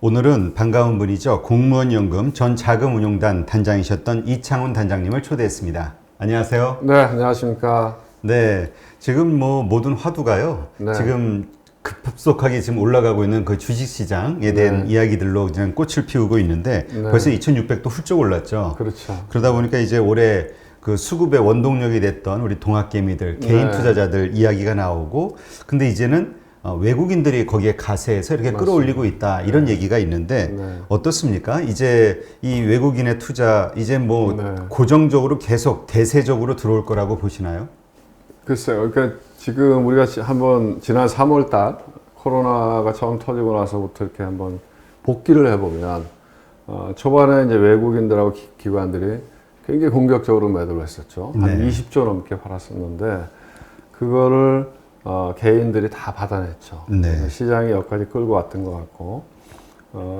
오늘은 반가운 분이죠. 공무원연금 전 자금운용단 단장이셨던 이창훈 단장님을 초대했습니다. 안녕하세요. 네, 안녕하십니까. 네, 지금 뭐 모든 화두가요. 네. 지금 급속하게 지금 올라가고 있는 그 주식시장에 대한 이야기들로 그냥 꽃을 피우고 있는데 벌써 2,600도 훌쩍 올랐죠. 그렇죠. 그러다 보니까 이제 올해 그 수급의 원동력이 됐던 우리 동학개미들, 개인 투자자들 이야기가 나오고, 근데 이제는 외국인들이 거기에 가세해서 이렇게 끌어올리고 있다, 이런 얘기가 있는데 어떻습니까? 이제 이 외국인의 투자 이제 뭐 고정적으로 계속 대세적으로 들어올 거라고 보시나요? 글쎄요. 그러니까 지금 우리가 한번 지난 3월 달 코로나가 처음 터지고 나서부터 이렇게 한번 복귀를 해보면 초반에 이제 외국인들하고 기관들이 굉장히 공격적으로 매도를 했었죠. 한 20조 넘게 팔았었는데 그거를 개인들이 다 받아냈죠. 시장이 여기까지 끌고 왔던 것 같고,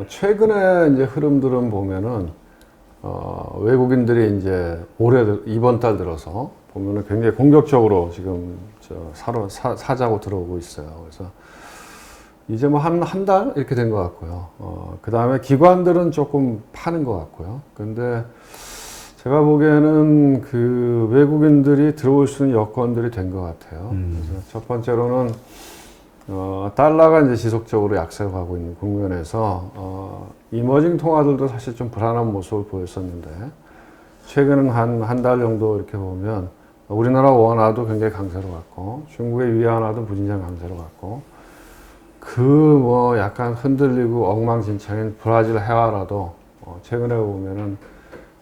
최근에 이제 흐름들은 보면은, 외국인들이 이제 이번 달 들어서 보면은 굉장히 공격적으로 지금 사자고 들어오고 있어요. 그래서 이제 뭐 한 달 이렇게 된 것 같고요. 그 다음에 기관들은 조금 파는 것 같고요. 근데 제가 보기에는 그 외국인들이 들어올 수 있는 여건들이 된 것 같아요. 그래서 첫 번째로는 달러가 이제 지속적으로 약세로 가고 있는 국면에서 이머징 통화들도 사실 좀 불안한 모습을 보였었는데 최근 한 달 정도 이렇게 보면 우리나라 원화도 굉장히 강세로 갔고 중국의 위안화도 무진장 강세로 갔고 그 뭐 약간 흔들리고 엉망진창인 브라질 해화라도 최근에 보면은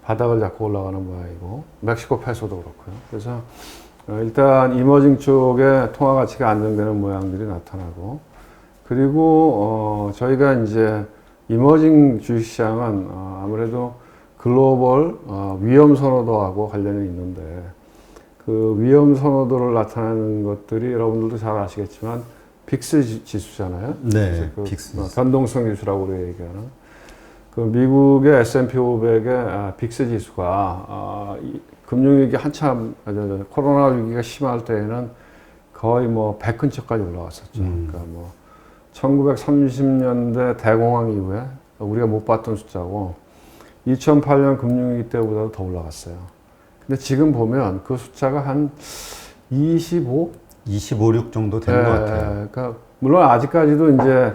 바닥을 잡고 올라가는 모양이고 멕시코 페소도 그렇고요. 그래서 일단 이머징 쪽에 통화 가치가 안정되는 모양들이 나타나고, 그리고 저희가 이제 이머징 주식시장은 아무래도 글로벌 위험 선호도하고 관련이 있는데 그 위험 선호도를 나타내는 것들이 여러분들도 잘 아시겠지만 빅스 지수잖아요. 네, 그 빅스. 변동성 지수라고 우리가 얘기하는. 그 미국의 S&P 500의 빅스 지수가 금융위기 한참 코로나 위기가 심할 때에는 거의 뭐 100 근처까지 올라왔었죠. 그러니까 뭐 1930년대 대공황 이후에 우리가 못 봤던 숫자고 2008년 금융위기 때보다도 더 올라갔어요. 근데 지금 보면 그 숫자가 한 25, 6 정도 되는 것 같아요. 그러니까 물론 아직까지도 이제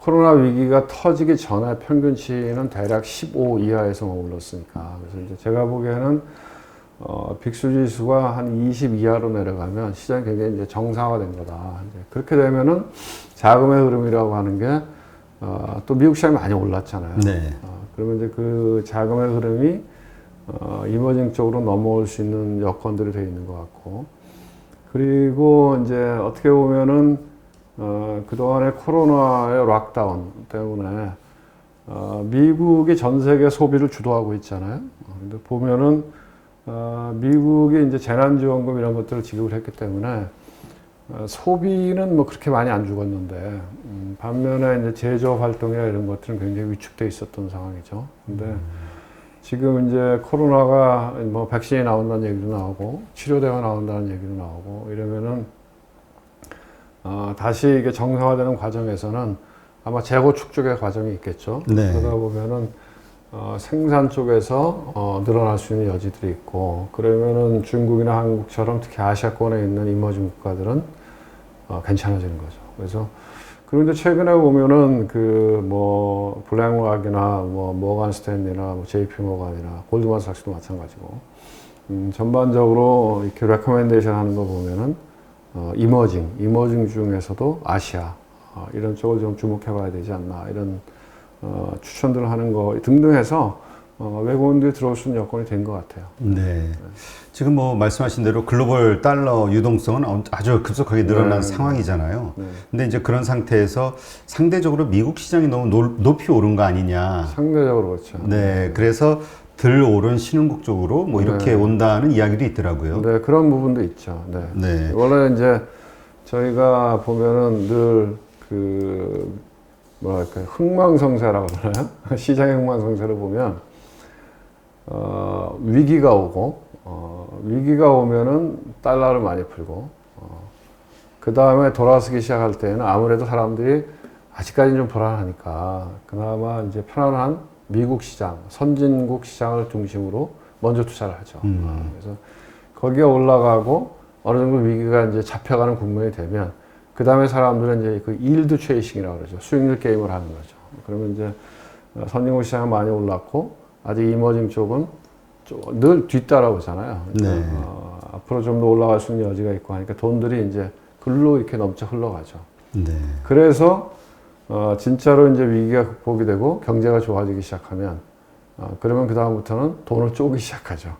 코로나 위기가 터지기 전에 평균치는 대략 15 이하에서 머물렀으니까. 그래서 이제 제가 보기에는, 빅스 지수가 한 20 이하로 내려가면 시장이 굉장히 이제 정상화된 거다. 이제 그렇게 되면은 자금의 흐름이라고 하는 게, 또 미국 시장이 많이 올랐잖아요. 그러면 이제 그 자금의 흐름이, 이머징 쪽으로 넘어올 수 있는 여건들이 되어 있는 것 같고. 그리고 이제 어떻게 보면은, 그동안의 코로나의 락다운 때문에, 미국이 전 세계 소비를 주도하고 있잖아요. 근데 보면은, 미국이 이제 재난지원금 이런 것들을 지급을 했기 때문에, 소비는 뭐 그렇게 많이 안 죽었는데, 반면에 이제 제조업 활동이나 이런 것들은 굉장히 위축돼 있었던 상황이죠. 근데 지금 이제 코로나가 뭐 백신이 나온다는 얘기도 나오고, 치료제가 나온다는 얘기도 나오고, 이러면은, 다시 이게 정상화되는 과정에서는 아마 재고 축적의 과정이 있겠죠. 그러다 보면은, 생산 쪽에서, 늘어날 수 있는 여지들이 있고, 그러면은 중국이나 한국처럼 특히 아시아권에 있는 이머징 국가들은, 괜찮아지는 거죠. 그래서, 그런데 최근에 보면은 블랙락이나 모건 스탠리나 JP 모건이나 골드만삭스도 마찬가지고, 전반적으로 이렇게 레코멘데이션 하는 거 보면은, 이머징 중에서도 아시아, 이런 쪽을 좀 주목해 봐야 되지 않나, 이런, 추천들을 하는 거 등등 해서, 외국인들이 들어올 수 있는 여건이 된 것 같아요. 지금 뭐 말씀하신 대로 글로벌 달러 유동성은 아주 급속하게 늘어난 상황이잖아요. 근데 이제 그런 상태에서 상대적으로 미국 시장이 너무 높이 오른 거 아니냐. 상대적으로 그렇죠. 그래서 덜 오른 신흥국 쪽으로 뭐 이렇게 온다는 이야기도 있더라고요. 네, 그런 부분도 있죠. 원래 이제 저희가 보면은 늘 흥망성쇠라고 그러나요? 시장의 흥망성쇠를 보면, 위기가 오면은 달러를 많이 풀고, 그 다음에 돌아서기 시작할 때는 아무래도 사람들이 아직까지는 좀 불안하니까 그나마 이제 편안한 미국 시장, 선진국 시장을 중심으로 먼저 투자를 하죠. 그래서 거기에 올라가고 어느 정도 위기가 이제 잡혀가는 국면이 되면 그 다음에 사람들은 이제 그 일드 트레이싱이라고 그러죠. 수익률 게임을 하는 거죠. 그러면 이제 선진국 시장은 많이 올랐고 아직 이머징 쪽은 늘 뒤따라오잖아요. 그러니까 네. 앞으로 좀 더 올라갈 수 있는 여지가 있고 하니까 돈들이 이제 글로 이렇게 넘쳐 흘러가죠. 네. 그래서 진짜로 이제 위기가 극복이 되고 경제가 좋아지기 시작하면 그러면 그 다음부터는 돈을 쪼기 시작하죠.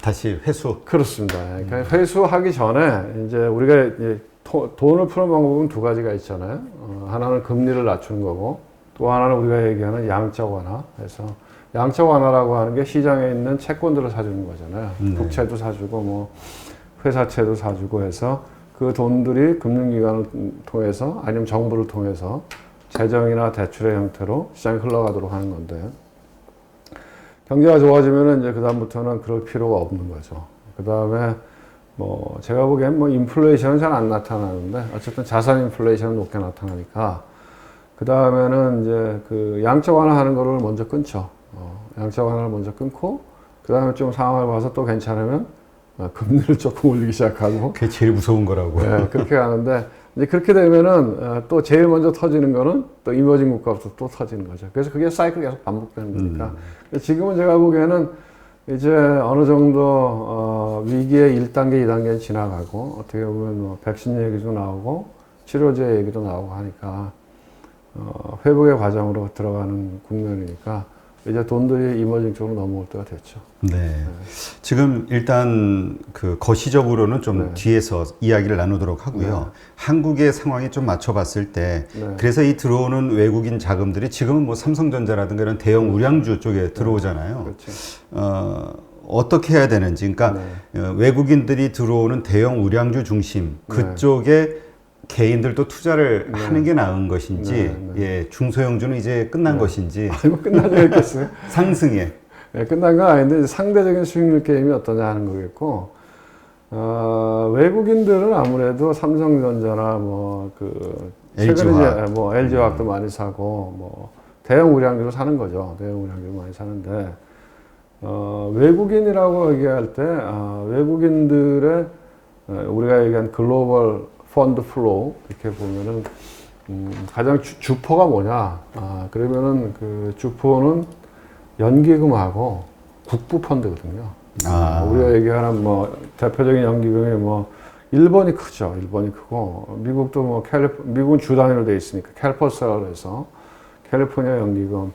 다시 회수. 그렇습니다. 그러니까 회수하기 전에 이제 우리가 이제 돈을 푸는 방법은 두 가지가 있잖아요. 하나는 금리를 낮추는 거고 또 하나는 우리가 얘기하는 양적 완화. 그래서 양적 완화라고 하는 게 시장에 있는 채권들을 사주는 거잖아요. 국채도 사주고 뭐 회사채도 사주고 해서 그 돈들이 금융기관을 통해서 아니면 정부를 통해서 재정이나 대출의 형태로 시장에 흘러가도록 하는 건데 경제가 좋아지면은 이제 그다음부터는 그럴 필요가 없는 거죠. 그다음에 뭐 제가 보기엔 뭐 인플레이션은 잘 안 나타나는데 어쨌든 자산 인플레이션은 높게 나타나니까 그다음에는 이제 그 양적 완화하는 거를 먼저 끊죠. 양적 완화를 먼저 끊고 그다음에 좀 상황을 봐서 또 괜찮으면 금리를 조금 올리기 시작하고 그게 제일 무서운 거라고. 네, 그렇게 가는데 이제 그렇게 되면은 또 제일 먼저 터지는 거는 또 이머징 국가부터 또 터지는 거죠. 그래서 그게 사이클 계속 반복되는 거니까 지금은 제가 보기에는 이제 어느 정도 위기의 1단계, 2단계는 지나가고 어떻게 보면 뭐 백신 얘기도 나오고 치료제 얘기도 나오고 하니까 회복의 과정으로 들어가는 국면이니까 이제 돈들이 이머징 쪽으로 넘어올 때가 됐죠. 네. 지금 일단 그 거시적으로는 좀 네. 뒤에서 이야기를 나누도록 하고요. 네. 한국의 상황이 좀 맞춰봤을 때, 네. 그래서 이 들어오는 외국인 자금들이 지금은 뭐 삼성전자라든가 이런 대형 우량주 쪽에 들어오잖아요. 그렇죠. 어떻게 해야 되는지, 그러니까 외국인들이 들어오는 대형 우량주 중심 그쪽에 개인들도 투자를 하는 게 나은 것인지, 예, 중소형주는 이제 끝난 것인지, 아이고 끝나지 않겠어요? 상승에. 네, 끝난 건 아닌데 이제 상대적인 수익률 게임이 어떠냐 하는 거겠고 외국인들은 아무래도 삼성전자나 뭐 그 최근에 이제 뭐 LG화학도 많이 사고 뭐 대형 우량주로 사는 거죠. 대형 우량주로 많이 사는데 외국인이라고 얘기할 때 외국인들의 우리가 얘기한 글로벌 펀드 플로우 이렇게 보면은 가장 주포가 뭐냐? 그러면은 그 주포는 연기금하고 국부 펀드거든요. 우리가 얘기하는 뭐 대표적인 연기금이 뭐 일본이 크죠. 일본이 크고 미국도 뭐 미국은 주 단위로 돼 있으니까 캘퍼스라고 해서 캘리포니아 연기금.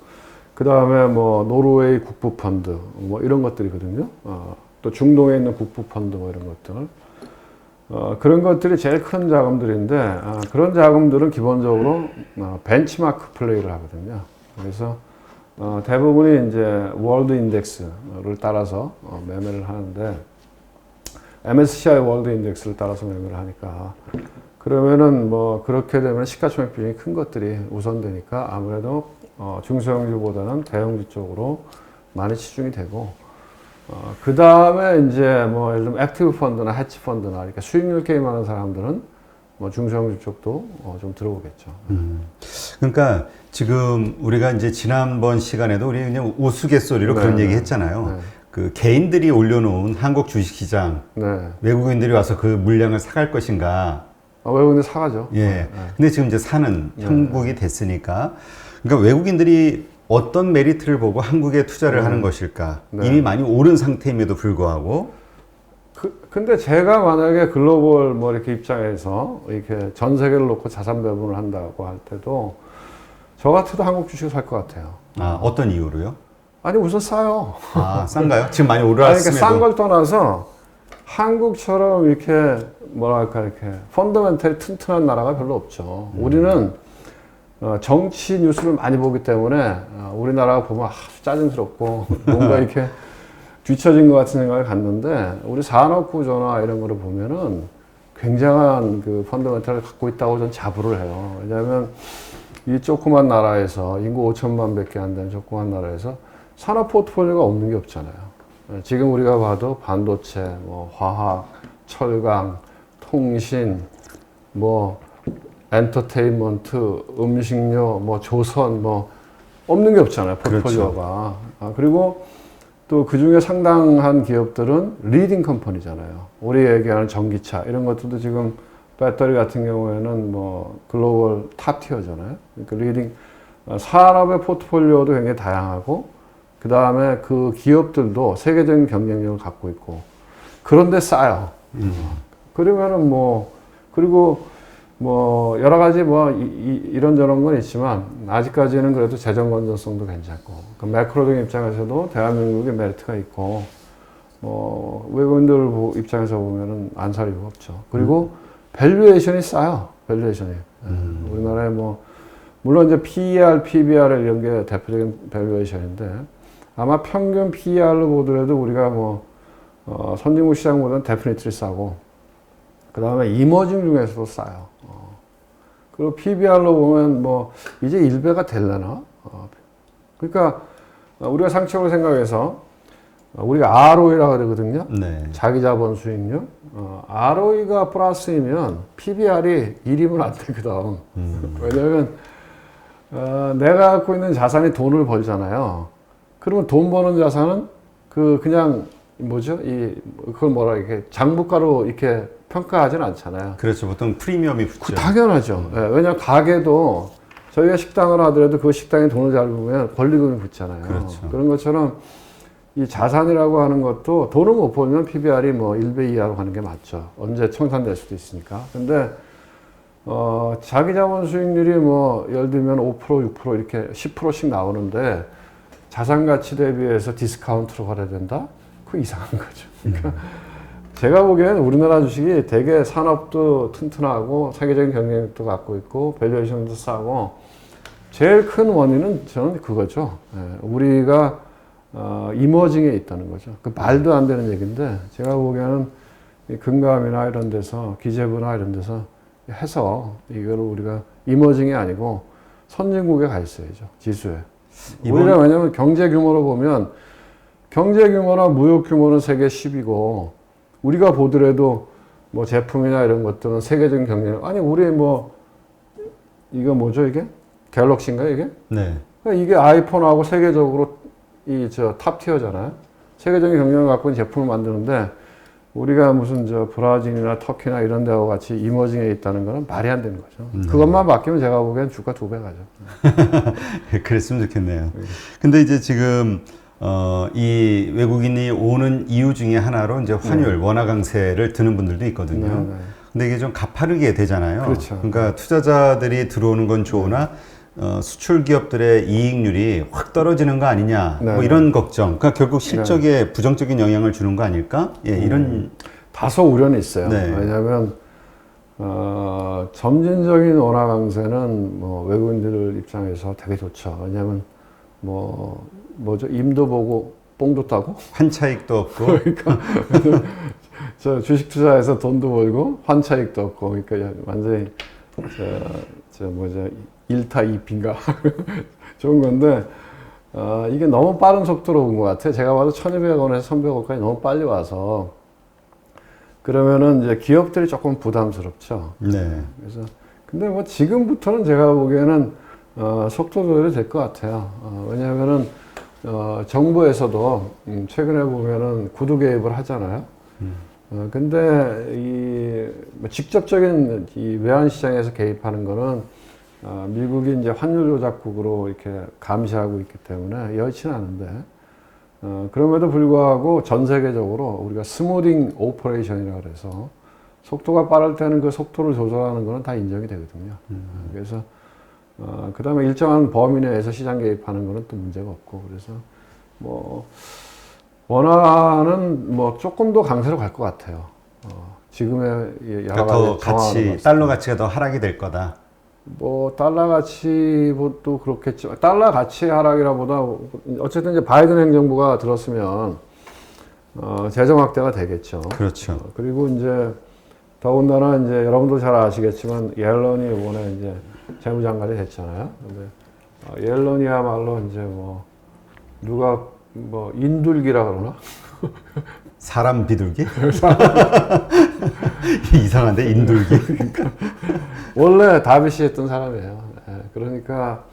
그 다음에 뭐 노르웨이 국부 펀드 뭐 이런 것들이거든요. 또 중동에 있는 국부 펀드 뭐 이런 것들. 그런 것들이 제일 큰 자금들인데 그런 자금들은 기본적으로 벤치마크 플레이를 하거든요. 그래서 대부분이 이제 월드 인덱스를 따라서 매매를 하는데 MSCI 월드 인덱스를 따라서 매매를 하니까 그러면은 뭐 그렇게 되면 시가총액 비중이 큰 것들이 우선되니까 아무래도 중소형주보다는 대형주 쪽으로 많이 치중이 되고 그 다음에 이제 뭐 예를 들면 액티브 펀드나 해치 펀드나 이렇게 수익률 게임하는 사람들은 뭐 중소형주 쪽도 좀 들어오겠죠. 그러니까 지금 우리가 이제 지난번 시간에도 우리 그냥 우스갯소리로 그런 얘기 했잖아요. 그 개인들이 올려놓은 한국 주식시장 외국인들이 와서 그 물량을 사갈 것인가. 외국인들 사가죠. 예. 근데 지금 이제 사는 형국이 됐으니까 그러니까 외국인들이 어떤 메리트를 보고 한국에 투자를 하는 것일까? 이미 많이 오른 상태임에도 불구하고. 근데 제가 만약에 글로벌 뭐 이렇게 입장에서 이렇게 전 세계를 놓고 자산 배분을 한다고 할 때도 저 같아도 한국 주식을 살 것 같아요. 어떤 이유로요? 아니 우선 싸요. 싼가요? 지금 많이 올랐음에도. 그러니까 싼 걸 떠나서 한국처럼 이렇게 뭐랄까 이렇게 펀더멘털이 튼튼한 나라가 별로 없죠. 우리는 정치 뉴스를 많이 보기 때문에 우리나라가 보면 아주 짜증스럽고 뭔가 이렇게 뒤처진 것 같은 생각을 갖는데 우리 산업 구조나 이런 거를 보면은 굉장한 그 펀더멘털을 갖고 있다고 저는 자부를 해요. 왜냐하면 이 조그만 나라에서 인구 5천만 밖에 안 되는 조그만 나라에서 산업 포트폴리오가 없는 게 없잖아요. 지금 우리가 봐도 반도체, 뭐 화학, 철강, 통신, 뭐 엔터테인먼트, 음식료, 뭐 조선, 뭐 없는 게 없잖아요. 포트폴리오가. 그리고 또 그 중에 상당한 기업들은 리딩 컴퍼니잖아요. 우리 얘기하는 전기차 이런 것들도 지금 배터리 같은 경우에는 뭐 글로벌 탑 티어잖아요. 그러니까 리딩 산업의 포트폴리오도 굉장히 다양하고 그 다음에 그 기업들도 세계적인 경쟁력을 갖고 있고 그런데 싸요. 그러면은 뭐 그리고 뭐 여러 가지 뭐 이런저런 건 있지만 아직까지는 그래도 재정 건전성도 괜찮고 그 매크로적인 입장에서도 대한민국의 메리트가 있고 뭐 외국인들 입장에서 보면은 안 살 이유가 없죠. 그리고 밸류에이션이 싸요. 밸류에이션이 우리나라에 뭐 물론 이제 PER, PBR 이런 게 대표적인 밸류에이션인데 아마 평균 PER로 보더라도 우리가 뭐 선진국 시장보다는 데피니트리 싸고 그 다음에 이머징 중에서도 싸요. 그리고 PBR로 보면 뭐 이제 1배가 되려나? 그러니까 우리가 상식적으로 생각해서 우리가 ROE라고 그러거든요. 네. 자기 자본 수익률. ROE가 플러스이면 PBR이 1이면 안 되거든. 왜냐면 내가 갖고 있는 자산이 돈을 벌잖아요. 그러면 돈 버는 자산은 그냥 뭐죠? 그걸 뭐라 이렇게 장부가로 이렇게 평가하진 않잖아요. 그렇죠. 보통 프리미엄이 붙죠. 당연하죠. 네, 왜냐하면 가게도 저희가 식당을 하더라도 그 식당에 돈을 잘 벌면 권리금이 붙잖아요. 그렇죠. 그런 것처럼 이 자산이라고 하는 것도 돈을 못 벌면 PBR이 뭐 1배 이하로 가는 게 맞죠. 언제 청산될 수도 있으니까. 근데 자기 자본 수익률이 뭐 예를 들면 5%, 6% 이렇게 10%씩 나오는데 자산 가치 대비해서 디스카운트로 가야 된다? 그거 이상한 거죠. 그러니까 제가 보기에는 우리나라 주식이 되게 산업도 튼튼하고 세계적인 경쟁력도 갖고 있고 밸류에이션도 싸고 제일 큰 원인은 저는 그거죠. 우리가 이머징에 있다는 거죠. 그 말도 안 되는 얘기인데 제가 보기에는 금감이나 이런 데서 기재부나 이런 데서 해서 이거를 우리가 이머징이 아니고 선진국에 가 있어야죠. 지수에. 우리가 왜냐하면 경제 규모로 보면 경제 규모나 무역 규모는 세계 10이고 우리가 보더라도 뭐 제품이나 이런 것들은 세계적인 경쟁력. 아니 우리 뭐 이거 뭐죠 이게? 갤럭시인가 이게? 네. 그러니까 이게 아이폰하고 세계적으로 탑 티어잖아요. 세계적인 경쟁력을 갖고 있는 제품을 만드는데 우리가 무슨 브라질이나 터키나 이런 데하고 같이 이머징에 있다는 거는 말이 안 되는 거죠. 그것만 바뀌면 제가 보기엔 주가 2배 가죠. 그랬으면 좋겠네요. 근데 이제 지금 이 외국인이 오는 이유 중에 하나로 이제 환율, 원화 강세를 드는 분들도 있거든요. 근데 이게 좀 가파르게 되잖아요. 그렇죠. 그러니까 투자자들이 들어오는 건 좋으나 수출 기업들의 이익률이 확 떨어지는 거 아니냐, 뭐 이런 걱정. 그러니까 결국 실적에 부정적인 영향을 주는 거 아닐까? 예, 이런 다소 우려는 있어요. 네. 왜냐하면 점진적인 원화 강세는 뭐 외국인들 입장에서 되게 좋죠. 왜냐하면 뭐죠? 임도 보고 뽕도 따고 환차익도 없고. 그러니까 저 주식 투자해서 돈도 벌고 환차익도 없고 그러니까 완전히 뭐죠? 1타 2피인가 좋은 건데 이게 너무 빠른 속도로 온 것 같아요. 제가 봐도 1,200원에서 1,300원까지 너무 빨리 와서 그러면은 이제 기업들이 조금 부담스럽죠. 네. 그래서 근데 뭐 지금부터는 제가 보기에는 속도 조절이 될 것 같아요. 왜냐하면은 정부에서도 최근에 보면은 구두 개입을 하잖아요. 근데 뭐 직접적인 이 외환 시장에서 개입하는 거는 미국이 이제 환율 조작국으로 이렇게 감시하고 있기 때문에 여의치는 않은데 그럼에도 불구하고 전 세계적으로 우리가 스무딩 오퍼레이션이라고 그래서 속도가 빠를 때는 그 속도를 조절하는 거는 다 인정이 되거든요. 그래서 그 다음에 일정한 범위 내에서 시장 개입하는 거는 또 문제가 없고 그래서 뭐 원화는 뭐 조금 더 강세로 갈 것 같아요. 지금의 여러 더 가지 가치, 달러 가치가 더 하락이 될 거다. 뭐 달러 가치도 그렇겠지만 달러 가치 하락이라보다 어쨌든 이제 바이든 행정부가 들었으면 재정 확대가 되겠죠. 그렇죠. 그리고 이제 더군다나 이제 여러분도 잘 아시겠지만 옐런이 이번에 이제 재무장관이 됐잖아요. 근데 옐런이야말로 이제 뭐 누가 뭐 인둘기라 그러나 사람 비둘기? 이상한데 인둘기. 원래 다비시 했던 사람이에요. 예, 그러니까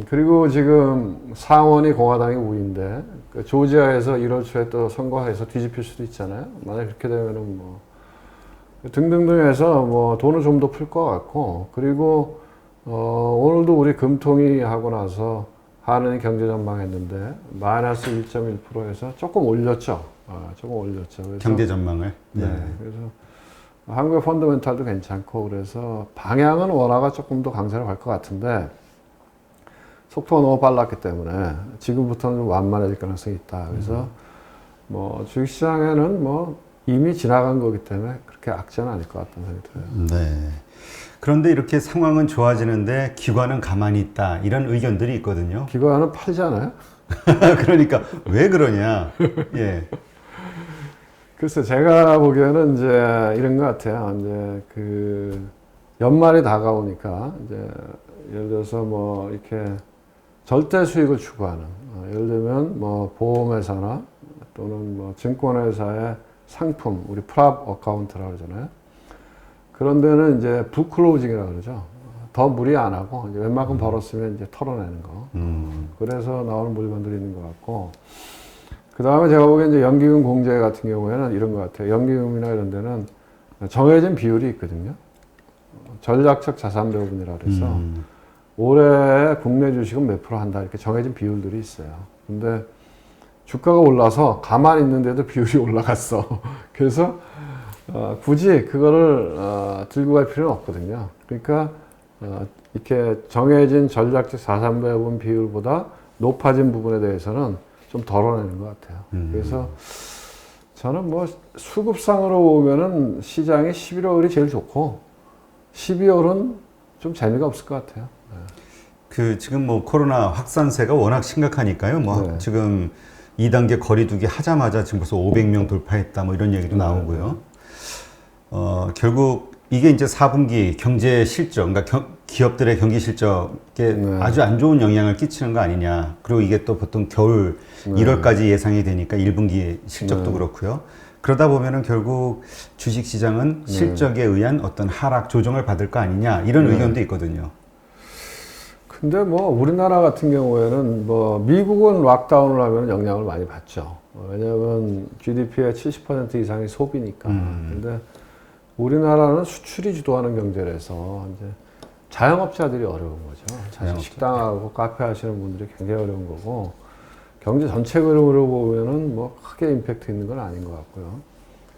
그리고 지금 상원이 공화당이 우위인데 그 조지아에서 1월 초에 또 선거해서 뒤집힐 수도 있잖아요. 만약 그렇게 되면은 뭐 등등등 해서 뭐 돈을 좀 더 풀 것 같고 그리고 오늘도 우리 금통위 하고 나서 하는 경제 전망했는데 마이너스 1.1%에서 조금 올렸죠. 조금 올렸죠. 그래서 경제 전망을. 네. 그래서 한국의 펀더멘탈도 괜찮고 그래서 방향은 원화가 조금 더 강세로 갈 것 같은데 속도가 너무 빨랐기 때문에 지금부터는 좀 완만해질 가능성이 있다. 그래서 뭐 주식시장에는 뭐 이미 지나간 거기 때문에 그렇게 악재는 아닐 것 같다는 생각이 들어요. 네. 그런데 이렇게 상황은 좋아지는데 기관은 가만히 있다. 이런 의견들이 있거든요. 기관은 팔잖아요. 그러니까 왜 그러냐. 예. 글쎄 제가 보기에는 이제 이런 것 같아요. 이제 그 연말이 다가오니까 이제 예를 들어서 뭐 이렇게 절대 수익을 추구하는 예를 들면 뭐 보험회사나 또는 뭐 증권회사의 상품 우리 프랍 어카운트라고 그러잖아요. 그런 데는 이제 북클로징이라고 그러죠. 더 무리 안 하고 이제 웬만큼 벌었으면 이제 털어내는 거. 그래서 나오는 물건들이 있는 것 같고. 그 다음에 제가 보기엔 이제 연기금 공제 같은 경우에는 이런 것 같아요. 연기금이나 이런 데는 정해진 비율이 있거든요. 전략적 자산 배분이라 그래서 올해 국내 주식은 몇 프로 한다 이렇게 정해진 비율들이 있어요. 근데 주가가 올라서 가만히 있는데도 비율이 올라갔어. 그래서 굳이 그거를 들고 갈 필요는 없거든요. 그러니까 이렇게 정해진 전략적 자산 배분 비율보다 높아진 부분에 대해서는 좀 덜어내는 것 같아요. 그래서 저는 뭐 수급상으로 보면은 시장이 11월이 제일 좋고 12월은 좀 재미가 없을 것 같아요. 그 지금 뭐 코로나 확산세가 워낙 심각하니까요. 뭐 네. 지금 2단계 거리두기 하자마자 지금 벌써 500명 돌파했다 뭐 이런 얘기도 나오고요. 결국 이게 이제 4분기 경제 실적, 그러니까 기업들의 경기 실적에 아주 안 좋은 영향을 끼치는 거 아니냐. 그리고 이게 또 보통 겨울 1월까지 예상이 되니까 1분기 실적도 그렇고요. 그러다 보면은 결국 주식 시장은 실적에 의한 어떤 하락 조정을 받을 거 아니냐 이런 의견도 있거든요. 근데 뭐 우리나라 같은 경우에는 뭐 미국은 락다운을 하면 영향을 많이 받죠. 왜냐하면 GDP의 70% 이상이 소비니까. 근데 우리나라는 수출이 주도하는 경제라서 이제 자영업자들이 어려운 거죠. 사실 식당하고 카페 하시는 분들이 굉장히 어려운 거고 경제 전체 그림으로 보면은 뭐 크게 임팩트 있는 건 아닌 것 같고요.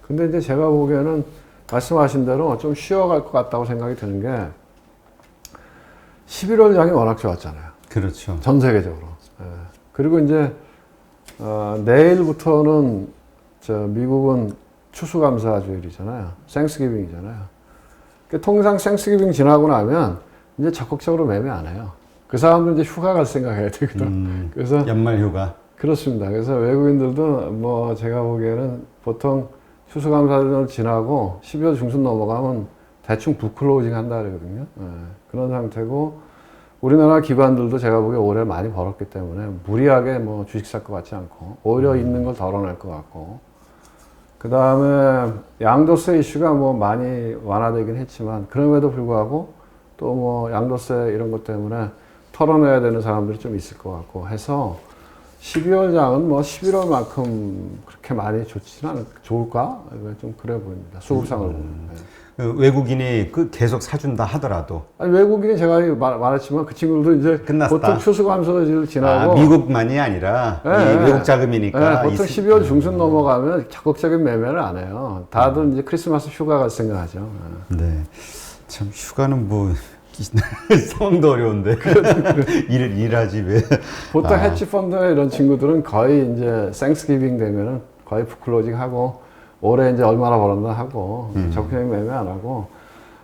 근데 이제 제가 보기에는 말씀하신 대로 좀 쉬어갈 것 같다고 생각이 드는 게 11월 장이 워낙 좋았잖아요. 그렇죠. 전 세계적으로. 예. 그리고 이제 내일부터는 미국은 추수감사주일이잖아요. 생스기빙이잖아요. 그러니까 통상 생스기빙 지나고 나면 이제 적극적으로 매매 안 해요. 그 사람들 이제 휴가 갈 생각해야 되거든. 그래서 연말 휴가. 그렇습니다. 그래서 외국인들도 뭐 제가 보기에는 보통 추수감사절 지나고 12월 중순 넘어가면 대충 북클로징 한다 그러거든요. 예, 그런 상태고 우리나라 기관들도 제가 보기에 올해 많이 벌었기 때문에 무리하게 뭐 주식 살 것 같지 않고 오히려 있는 걸 덜어낼 것 같고 그 다음에 양도세 이슈가 뭐 많이 완화되긴 했지만 그럼에도 불구하고 또 뭐 양도세 이런 것 때문에 털어내야 되는 사람들이 좀 있을 것 같고 해서 12월 장은 뭐 11월만큼 그렇게 많이 좋을까? 좀 그래 보입니다. 수급상으로 보면. 네. 그 외국인이 계속 사준다 하더라도. 아니, 외국인이 제가 말했지만 그 친구들도 이제 끝났다. 보통 추수감사절 지나고. 미국만이 아니라 네, 이 외국 자금이니까. 네, 보통 12월 중순 넘어가면 적극적인 매매를 안 해요. 다들 이제 크리스마스 휴가 갈 생각하죠. 네. 참 휴가는 뭐 상황도 어려운데 일하지 왜? 보통 헤지펀드나 이런 친구들은 거의 이제 생스기빙 되면은 거의 북클로징 하고 올해 이제 얼마나 벌었나 하고 적극적인 매매 안 하고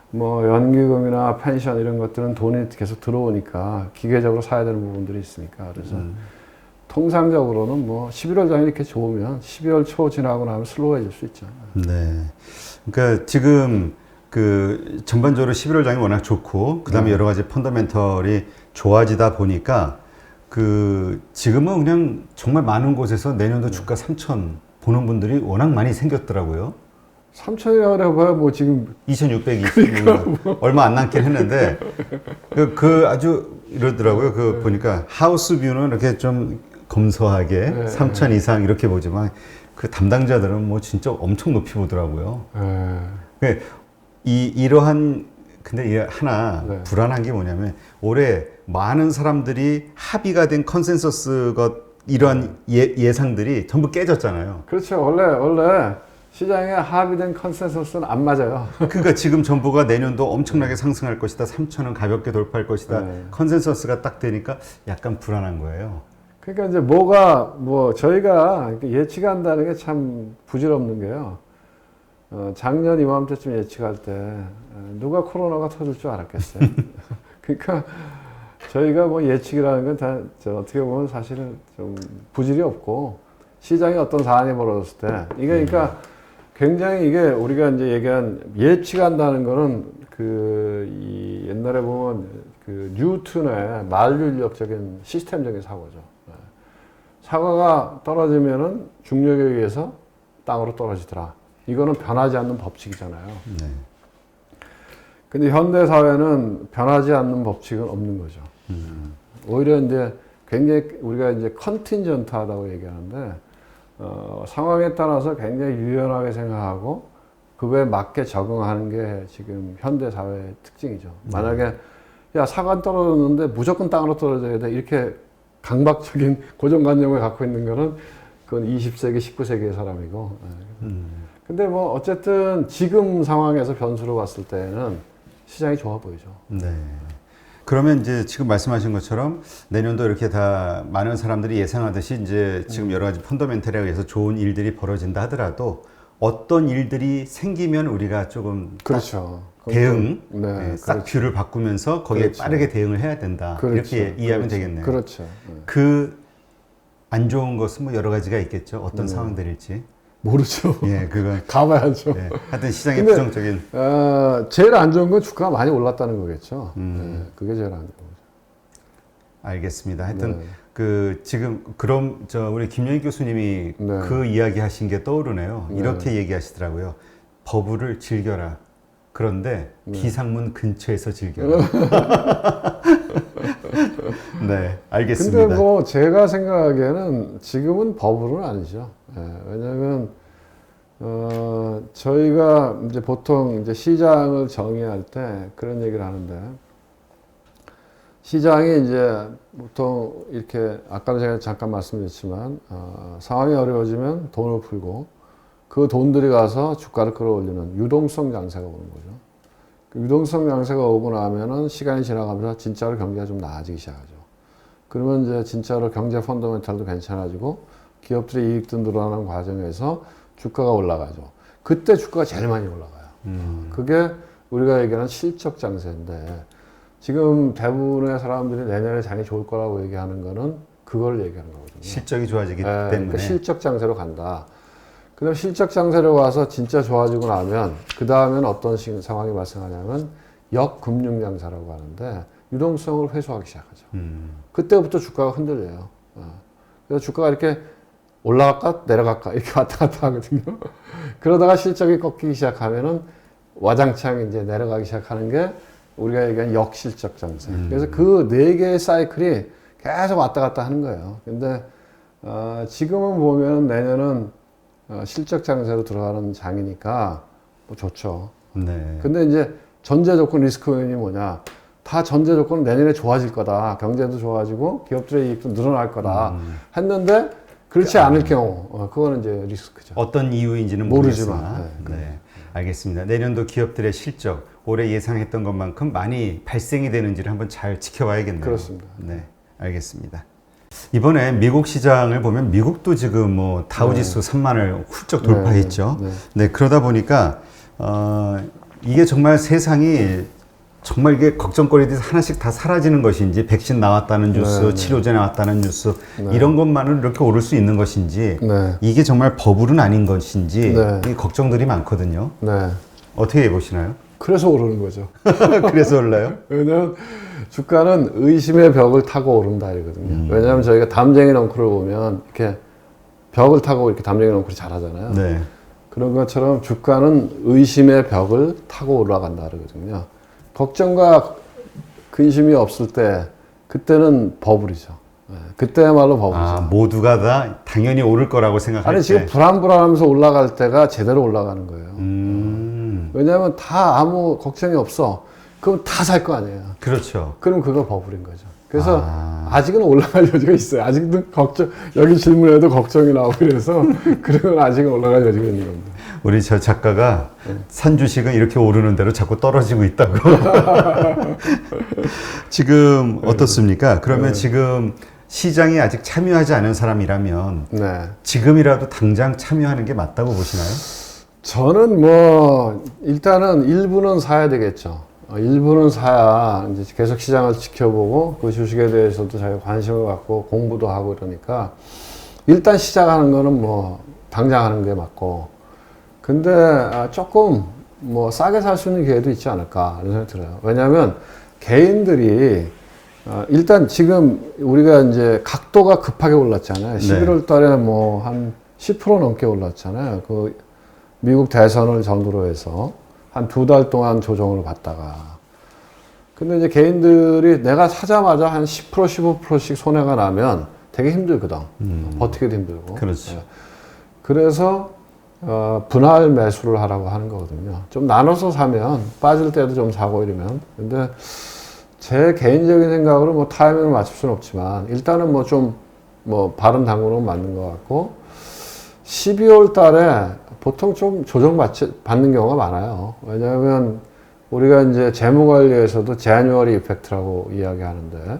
뭐 연기금이나 펜션 이런 것들은 돈이 계속 들어오니까 기계적으로 사야 되는 부분들이 있으니까 그래서 통상적으로는 뭐 11월 장이 이렇게 좋으면 12월 초 지나고 나면 슬로우해질 수 있죠. 네. 그러니까 지금 그 전반적으로 11월 장이 워낙 좋고 그다음에 여러 가지 펀더멘털이 좋아지다 보니까 그 지금은 그냥 정말 많은 곳에서 내년도 주가 3천 보는 분들이 워낙 많이 생겼더라고요. 3천이라고 해봐야 뭐 지금 2,620명 얼마 안 남긴 했는데 그 아주 이러더라고요. 보니까 하우스 뷰는 이렇게 좀 검소하게 네. 3,000 이상 이렇게 보지만 그 담당자들은 뭐 진짜 엄청 높이 보더라고요. 이러한 근데 이 하나 네. 불안한 게 뭐냐면 올해 많은 사람들이 합의가 된 컨센서스 이러한 예상들이 전부 깨졌잖아요. 그렇죠. 원래 시장에 합의된 컨센서스는 안 맞아요. 그러니까 지금 정부가 내년도 엄청나게 상승할 것이다. 3천은 가볍게 돌파할 것이다. 네. 컨센서스가 딱 되니까 약간 불안한 거예요. 그러니까 이제 저희가 예측한다는 게 참 부질없는 게요. 작년 이맘때쯤 예측할 때 누가 코로나가 터질 줄 알았겠어요. 그러니까 저희가 뭐 예측이라는 건 다 어떻게 보면 사실은 좀 부질이 없고 시장에 어떤 사안이 벌어졌을 때 이게 그러니까 굉장히 이게 우리가 이제 얘기한 예측한다는 거는 이 옛날에 보면 그 뉴턴의 만류인력적인 시스템적인 사고죠. 사과가 떨어지면은 중력에 의해서 땅으로 떨어지더라. 이거는 변하지 않는 법칙이잖아요. 네. 근데 현대 사회는 변하지 않는 법칙은 없는 거죠. 오히려 이제 굉장히 우리가 이제 컨틴전트하다고 얘기하는데 상황에 따라서 굉장히 유연하게 생각하고 그거에 맞게 적응하는 게 지금 현대 사회의 특징이죠. 만약에 야 사과 떨어졌는데 무조건 땅으로 떨어져야 돼 이렇게 강박적인 고정관념을 갖고 있는 거는 그건 20세기, 19세기의 사람이고. 근데 뭐 어쨌든 지금 상황에서 변수로 봤을 때는 시장이 좋아 보이죠. 네. 그러면 이제 지금 말씀하신 것처럼 내년도 이렇게 다 많은 사람들이 예상하듯이 이제 지금 여러 가지 펀더멘털에 의해서 좋은 일들이 벌어진다 하더라도 어떤 일들이 생기면 우리가 조금 그렇죠. 대응, 네, 싹 그렇죠. 뷰를 바꾸면서 거기에 그렇죠. 빠르게 대응을 해야 된다. 그렇죠. 이렇게 이해하면 그렇죠. 되겠네요. 그렇죠. 그 안 좋은 것은 뭐 여러 가지가 있겠죠. 어떤 상황들일지. 모르죠. 예, 그건 가봐야죠. 예, 하여튼 시장의 근데, 부정적인. 제일 안 좋은 건 주가가 많이 올랐다는 거겠죠. 네, 그게 제일 안 좋은 거죠. 알겠습니다. 하여튼 네. 지금 그럼 우리 김영희 교수님이 네. 그 이야기 하신 게 떠오르네요. 네. 이렇게 얘기하시더라고요. 버블을 즐겨라. 그런데 비상문 근처에서 즐겨라. 네, 알겠습니다. 근데 뭐 제가 생각하기에는 지금은 버블은 아니죠. 왜냐하면 저희가 이제 보통 이제 시장을 정의할 때 그런 얘기를 하는데 시장이 이제 보통 이렇게 아까도 제가 잠깐 말씀드렸지만 상황이 어려워지면 돈을 풀고 그 돈들이 가서 주가를 끌어올리는 유동성 장세가 오는 거죠. 그 유동성 장세가 오고 나면은 시간이 지나가면서 진짜로 경기가 좀 나아지기 시작하죠. 그러면 이제 진짜로 경제 펀더멘탈도 괜찮아지고 기업들의 이익도 늘어나는 과정에서 주가가 올라가죠. 그때 주가가 제일 많이 올라가요. 그게 우리가 얘기하는 실적 장세인데 지금 대부분의 사람들이 내년에 장이 좋을 거라고 얘기하는 거는 그걸 얘기하는 거거든요. 실적이 좋아지기 때문에. 그러니까 실적 장세로 간다. 그 다음 실적 장세로 와서 진짜 좋아지고 나면 그 다음에는 어떤 상황이 발생하냐면 역금융 장세라고 하는데 유동성을 회수하기 시작하죠. 그때부터 주가가 흔들려요. 그래서 주가가 이렇게 올라갈까 내려갈까 이렇게 왔다 갔다 하거든요. 그러다가 실적이 꺾이기 시작하면은 와장창 이제 내려가기 시작하는 게 우리가 얘기하는 역실적 장세. 그래서 그 네 개의 사이클이 계속 왔다 갔다 하는 거예요. 근데 지금은 보면 내년은 실적 장세로 들어가는 장이니까 뭐 좋죠. 네. 근데 이제 전제 조건 리스크 요인이 뭐냐? 다 전제 조건은 내년에 좋아질 거다. 경제도 좋아지고 기업들의 이익도 늘어날 거다. 했는데 그렇지 않을 경우 그거는 이제 리스크죠. 어떤 이유인지는 모르지만. 모르겠으나. 네. 알겠습니다. 내년도 기업들의 실적 올해 예상했던 것만큼 많이 발생이 되는지를 한번 잘 지켜봐야겠네요. 그렇습니다. 네, 알겠습니다. 이번에 미국 시장을 보면 미국도 지금 뭐 다우지수 3만을 훌쩍 돌파했죠. 네, 그러다 보니까 이게 정말 세상이 정말 이게 걱정거리들이 하나씩 다 사라지는 것인지 백신 나왔다는 뉴스, 치료제 나왔다는 뉴스 이런 것만으로 이렇게 오를 수 있는 것인지 이게 정말 버블은 아닌 것인지 이 걱정들이 많거든요. 어떻게 보시나요? 그래서 오르는 거죠. 그래서 올라요? 왜냐하면 주가는 의심의 벽을 타고 오른다 이거든요. 왜냐하면 저희가 담쟁이 넝쿨을 보면 이렇게 벽을 타고 이렇게 담쟁이 넝쿨이 잘하잖아요. 그런 것처럼 주가는 의심의 벽을 타고 올라간다 그러거든요. 걱정과 근심이 없을 때 그때는 버블이죠. 예, 그때야말로 버블이죠. 아, 모두가 다 당연히 오를 거라고 생각할 아니 때. 지금 불안불안하면서 올라갈 때가 제대로 올라가는 거예요. 왜냐하면 다 아무 걱정이 없어. 그럼 다 살 거 아니에요. 그렇죠. 그럼 그거 버블인 거죠. 그래서 아직은 올라갈 여지가 있어요. 아직도 여기 질문에도 걱정이 나오고 그래서 그러면 아직은 올라갈 여지가 있는 겁니다. 우리 저 작가가 산 주식은 이렇게 오르는 대로 자꾸 떨어지고 있다고. 지금 어떻습니까? 그러면 지금 시장에 아직 참여하지 않은 사람이라면 네. 지금이라도 당장 참여하는 게 맞다고 보시나요? 저는 뭐 일단은 일부는 사야 되겠죠. 일부는 사야 이제 계속 시장을 지켜보고 그 주식에 대해서도 자기가 관심을 갖고 공부도 하고 그러니까 일단 시작하는 거는 뭐 당장 하는 게 맞고 근데 조금 뭐 싸게 살 수 있는 기회도 있지 않을까 이런 생각이 들어요. 왜냐하면 개인들이 일단 지금 우리가 이제 각도가 급하게 올랐잖아요. 11월 달에 뭐 한 10% 넘게 올랐잖아요. 그 미국 대선을 전후로 해서 한 2달 동안 조정을 받다가. 근데 이제 개인들이 내가 사자마자 한 10%, 15%씩 손해가 나면 되게 힘들거든. 버티기도 힘들고. 그렇죠. 네. 그래서, 분할 매수를 하라고 하는 거거든요. 좀 나눠서 사면 빠질 때도 좀 사고 이러면. 근데 제 개인적인 생각으로 뭐 타이밍을 맞출 수는 없지만 일단은 뭐 좀 뭐 바른 당구는 맞는 것 같고 12월 달에 보통 좀 받는 경우가 많아요. 왜냐하면 우리가 이제 재무관리에서도 제뉴얼리 이펙트라고 이야기하는데,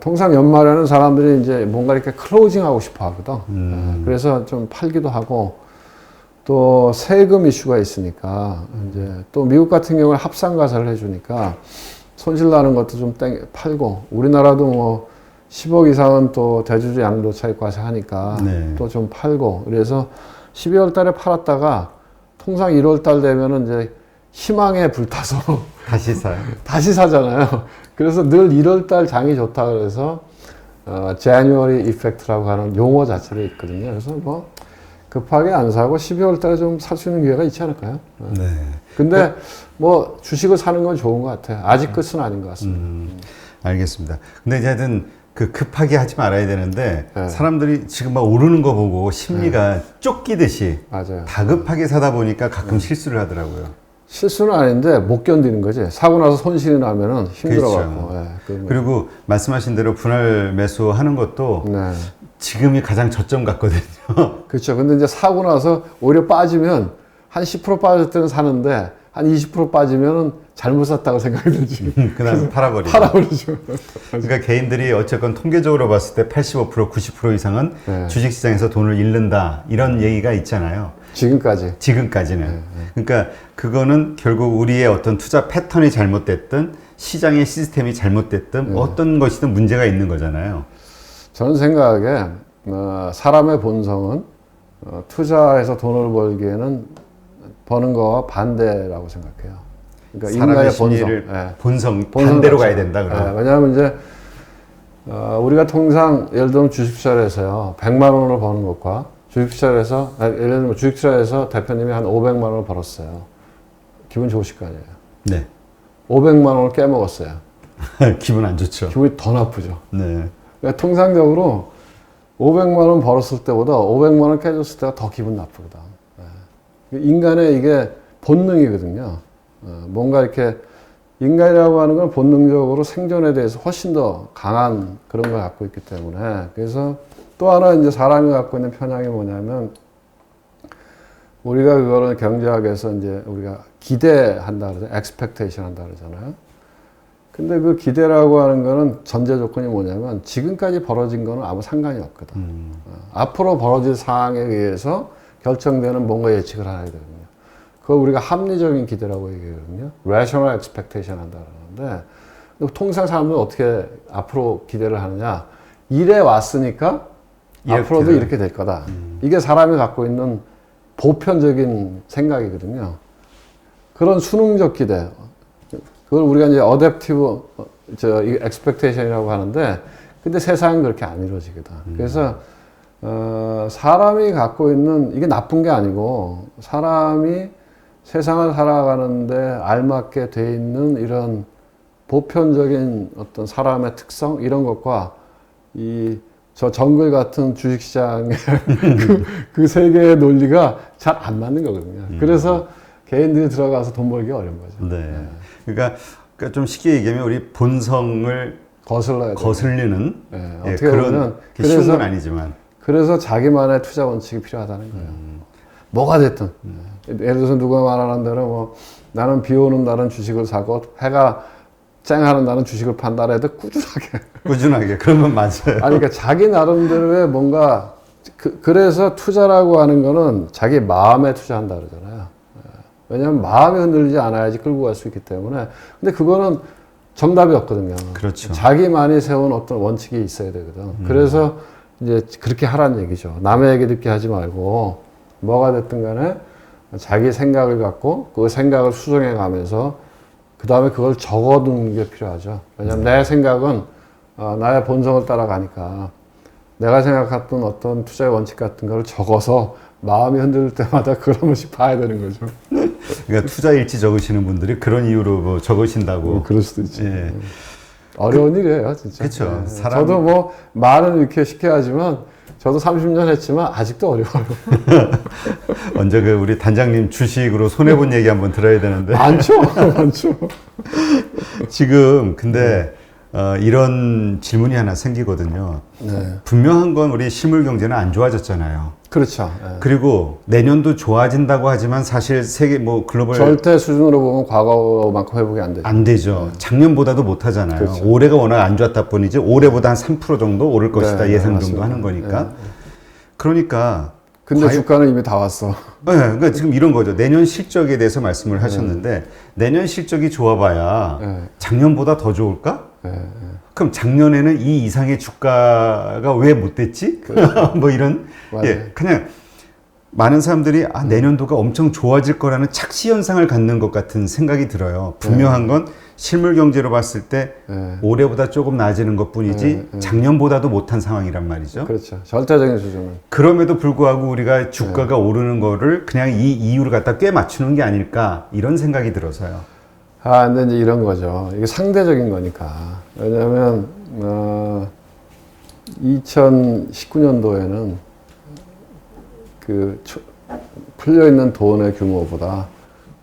통상 연말에는 사람들이 이제 뭔가 이렇게 클로징 하고 싶어 하거든. 그래서 좀 팔기도 하고, 또 세금 이슈가 있으니까, 이제 또 미국 같은 경우는 합산가사를 해주니까 손실 나는 것도 좀 팔고, 우리나라도 뭐 10억 이상은 또 대주주 양도 차익과세 하니까 또 좀 팔고, 그래서 12월 달에 팔았다가 통상 1월 달 되면은 이제 희망에 불타서 다시 사요. 다시 사잖아요. 그래서 늘 1월 달 장이 좋다 그래서 January Effect라고 하는 용어 자체가 있거든요. 그래서 뭐 급하게 안 사고 12월 달에 좀 살 수 있는 기회가 있지 않을까요? 네. 근데 뭐 주식을 사는 건 좋은 것 같아요. 아직 끝은 아닌 것 같습니다. 알겠습니다. 근데 이제 하여튼 그 급하게 하지 말아야 되는데 네. 사람들이 지금 막 오르는 거 보고 심리가 쫓기듯이 맞아요. 다급하게 사다 보니까 가끔 실수를 하더라고요. 실수는 아닌데 못 견디는 거지. 사고 나서 손실이 나면은 힘들어갖고. 그렇죠. 그리고 말씀하신 대로 분할 매수하는 것도 네. 지금이 가장 저점 같거든요. 그렇죠. 근데 이제 사고 나서 오히려 빠지면 한 10% 빠질 때는 사는데 한 20% 빠지면은 잘못 샀다고 생각이 들지. 그다음 팔아버리죠. 팔아버리죠. 그러니까 개인들이 어쨌건 통계적으로 봤을 때 85%, 90% 이상은 네. 주식시장에서 돈을 잃는다 이런 얘기가 있잖아요. 지금까지는. 그러니까 그거는 결국 우리의 어떤 투자 패턴이 잘못됐든 시장의 시스템이 잘못됐든 어떤 것이든 문제가 있는 거잖아요. 저는 생각에 사람의 본성은 투자해서 돈을 벌기에는 버는 거와 반대라고 생각해요. 그러니까 사람의 인간의 심리를 본성 반대로 자체가. 가야 된다. 그럼. 왜냐하면 이제 우리가 통상 예를 들면 주식투자에서요 100만 원을 버는 것과 주식투자에서 예를 들면 주식투자에서 대표님이 한 500만 원을 벌었어요. 기분 좋으실 거 아니에요. 네. 500만 원을 깨먹었어요. 기분 안 좋죠. 기분이 더 나쁘죠. 네. 그러니까 통상적으로 500만 원 벌었을 때보다 500만 원 깨졌을 때가 더 기분 나쁘거든. 인간의 이게 본능이거든요. 뭔가 이렇게 인간이라고 하는 건 본능적으로 생존에 대해서 훨씬 더 강한 그런 걸 갖고 있기 때문에 그래서 또 하나 이제 사람이 갖고 있는 편향이 뭐냐면 우리가 그거를 경제학에서 이제 우리가 기대한다 그러죠. expectation 한다 그러잖아요. 근데 그 기대라고 하는 거는 전제 조건이 뭐냐면 지금까지 벌어진 거는 아무 상관이 없거든. 앞으로 벌어질 상황에 의해서 결정되는 뭔가 예측을 하야 되거든요. 그걸 우리가 합리적인 기대라고 얘기하거든요. rational expectation 한다 그러는데 통상 사람들은 어떻게 앞으로 기대를 하느냐. 이래 왔으니까 앞으로도 이렇게 될 거다. 이게 사람이 갖고 있는 보편적인 생각이거든요. 그런 수능적 기대. 그걸 우리가 이제 adaptive expectation이라고 하는데 근데 세상은 그렇게 안 이루어지거든. 그래서 사람이 갖고 있는, 이게 나쁜 게 아니고, 사람이 세상을 살아가는데 알맞게 돼 있는 이런 보편적인 어떤 사람의 특성, 이런 것과 저 정글 같은 주식시장의 그 세계의 논리가 잘 안 맞는 거거든요. 그래서 개인들이 들어가서 돈 벌기 어려운 거죠. 네. 그러니까 좀 쉽게 얘기하면 우리 본성을 거슬리는 네, 예, 어떻게 그런 보면 게 쉬운 건 아니지만. 그래서 자기만의 투자 원칙이 필요하다는 거예요. 뭐가 됐든. 예를 들어서 누가 말하는 대로 뭐 나는 비 오는 날은 주식을 사고 해가 쨍하는 날은 주식을 판다 해도 꾸준하게. 그러면 맞아요. 아니, 그러니까 자기 나름대로의 뭔가, 그래서 투자라고 하는 거는 자기 마음에 투자한다 그러잖아요. 왜냐하면 마음이 흔들리지 않아야지 끌고 갈 수 있기 때문에. 근데 그거는 정답이 없거든요. 그렇죠. 자기만이 세운 어떤 원칙이 있어야 되거든. 그래서 이제 그렇게 하라는 얘기죠. 남의 얘기 듣게 하지 말고, 뭐가 됐든 간에 자기 생각을 갖고 그 생각을 수정해 가면서 그 다음에 그걸 적어두는 게 필요하죠. 왜냐하면 내 생각은 나의 본성을 따라가니까 내가 생각했던 어떤 투자의 원칙 같은 걸 적어서 마음이 흔들릴 때마다 그걸 한 번씩 봐야 되는 거죠. 그러니까 투자 일지 적으시는 분들이 그런 이유로 뭐 적으신다고. 그럴 수도 있지. 예. 어려운 일이에요, 진짜. 그렇죠. 네. 사람... 저도 뭐 말은 이렇게 쉽게 하지만 저도 30년 했지만 아직도 어려워요. 언제 우리 단장님 주식으로 손해본 얘기 한번 들어야 되는데. 많죠, 많죠. 지금 근데 이런 질문이 하나 생기거든요. 네. 분명한 건 우리 실물 경제는 안 좋아졌잖아요. 그렇죠. 네. 그리고 내년도 좋아진다고 하지만 사실 세계 뭐 글로벌 절대 수준으로 보면 과거만큼 회복이 안 되죠. 안 되죠. 작년보다도 못 하잖아요. 그렇죠. 올해가 워낙 안 좋았다 뿐이지 올해보다 한 3% 정도 오를 것이다 네, 예상 네, 정도 맞습니다. 하는 거니까. 네. 그러니까 근데 주가는 이미 다 왔어. 네, 그러니까 지금 이런 거죠. 내년 실적에 대해서 말씀을 하셨는데 내년 실적이 좋아봐야 네. 작년보다 더 좋을까? 네. 그럼 작년에는 이 이상의 주가가 왜 못 됐지? 뭐 이런 맞아요. 예, 그냥 많은 사람들이 내년도가 엄청 좋아질 거라는 착시 현상을 갖는 것 같은 생각이 들어요. 분명한 건 실물 경제로 봤을 때 올해보다 조금 나아지는 것뿐이지 작년보다도 못한 상황이란 말이죠. 그렇죠. 절대적인 수준은. 그럼에도 불구하고 우리가 주가가 오르는 거를 그냥 이 이유를 갖다 꽤 맞추는 게 아닐까 이런 생각이 들어서요. 근데 이제 이런 거죠. 이게 상대적인 거니까. 왜냐하면 2019년도에는 풀려 있는 돈의 규모보다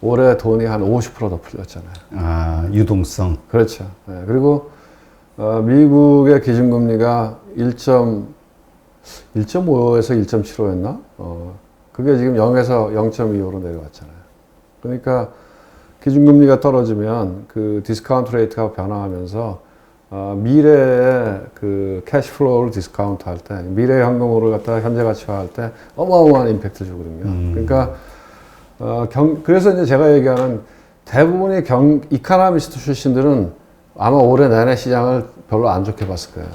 올해 돈이 한 50% 더 풀렸잖아요. 유동성. 그렇죠. 네. 그리고 미국의 기준금리가 1.5에서 1.75였나? 그게 지금 0에서 0.25로 내려왔잖아요. 그러니까 기준금리가 떨어지면 그 디스카운트 레이트가 변화하면서 미래의 그 캐시플로우를 디스카운트 할 때, 미래의 현금으로 갖다가 현재 가치화할 때 어마어마한 임팩트 주거든요. 그러니까 그래서 이제 제가 얘기하는 대부분의 이카노미스트 출신들은 아마 올해 내내 시장을 별로 안 좋게 봤을 거예요.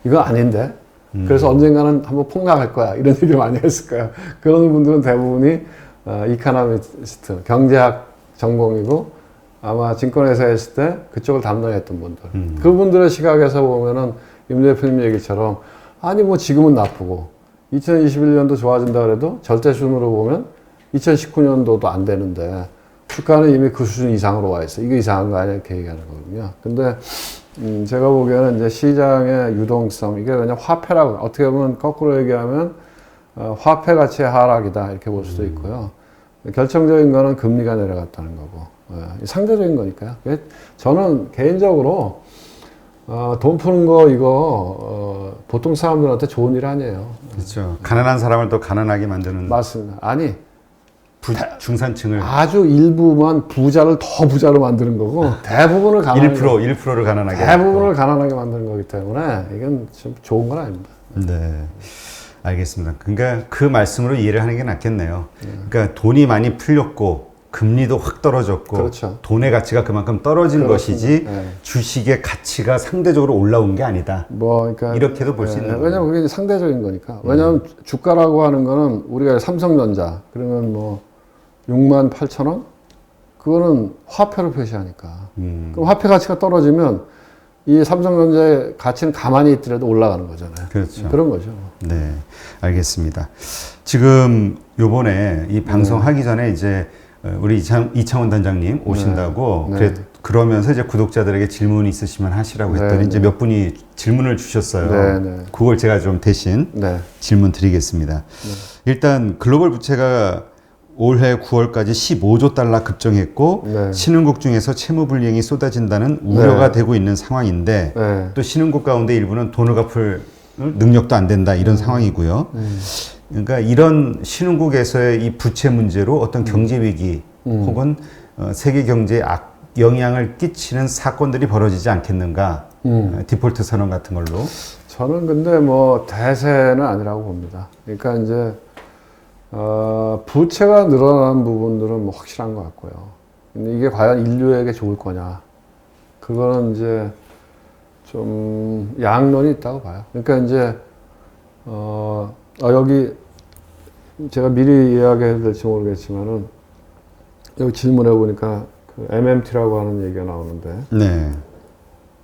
이거 아닌데. 그래서 언젠가는 한번 폭락할 거야. 이런 얘기를 많이 했을 거예요. 그런 분들은 대부분이 이카노미스트, 경제학 전공이고 아마 증권회사에 있을 때 그쪽을 담당했던 분들. 그분들의 시각에서 보면은 임 대표님 얘기처럼 아니 뭐 지금은 나쁘고 2021년도 좋아진다 그래도 절대 수준으로 보면 2019년도도 안 되는데 주가는 이미 그 수준 이상으로 와 있어. 이거 이상한 거 아니야? 이렇게 얘기하는 거거든요. 근데 제가 보기에는 이제 시장의 유동성, 이게 그냥 화폐라고, 어떻게 보면 거꾸로 얘기하면 화폐 가치의 하락이다 이렇게 볼 수도 있고요. 결정적인 거는 금리가 내려갔다는 거고. 상대적인 거니까요. 저는 개인적으로 돈 푸는 거 이거 보통 사람들한테 좋은 일 아니에요. 그렇죠. 가난한 사람을 더 가난하게 만드는. 맞습니다. 아니 중산층을 아주 일부만 부자를 더 부자로 만드는 거고 대부분을 가난하게 1%를 가난하게 대부분을 가난하게 만드는 거기 때문에 이건 좀 좋은 건 아닙니다. 네. 알겠습니다. 그러니까 그 말씀으로 이해를 하는 게 낫겠네요. 그러니까 돈이 많이 풀렸고 금리도 확 떨어졌고 그렇죠. 돈의 가치가 그만큼 떨어진 그렇습니다. 것이지 네. 주식의 가치가 상대적으로 올라온 게 아니다. 그러니까 이렇게도 볼 수 있는 거예요. 왜냐하면 그게 상대적인 거니까. 왜냐하면 주가라고 하는 거는 우리가 삼성전자 그러면 뭐 68,000원? 그거는 화폐로 표시하니까. 그럼 화폐 가치가 떨어지면 이 삼성전자의 가치는 가만히 있더라도 올라가는 거잖아요. 그렇죠. 그런 거죠. 네, 알겠습니다. 지금 요번에 이 방송하기 전에 이제 우리 이창원 단장님 오신다고 네. 그러면서 이제 구독자들에게 질문이 있으시면 하시라고 했더니 네, 이제 몇 분이 질문을 주셨어요. 네, 네. 그걸 제가 좀 대신 네. 질문 드리겠습니다. 일단 글로벌 부채가 올해 9월까지 15조 달러 급증했고 네. 신흥국 중에서 채무 불이행이 쏟아진다는 우려가 네. 되고 있는 상황인데 네. 또 신흥국 가운데 일부는 돈을 갚을 능력도 안 된다 이런 상황이고요. 그러니까 이런 신흥국에서의 이 부채 문제로 어떤 경제 위기 혹은 세계 경제에 영향을 끼치는 사건들이 벌어지지 않겠는가? 디폴트 선언 같은 걸로. 저는 근데 뭐 대세는 아니라고 봅니다. 그러니까 이제 부채가 늘어나는 부분들은 뭐 확실한 것 같고요. 근데 이게 과연 인류에게 좋을 거냐? 그거는 이제 좀 양론이 있다고 봐요. 그러니까 이제 여기 제가 미리 이야기해도 될지 모르겠지만은 여기 질문해 보니까 그 MMT라고 하는 얘기가 나오는데. 네.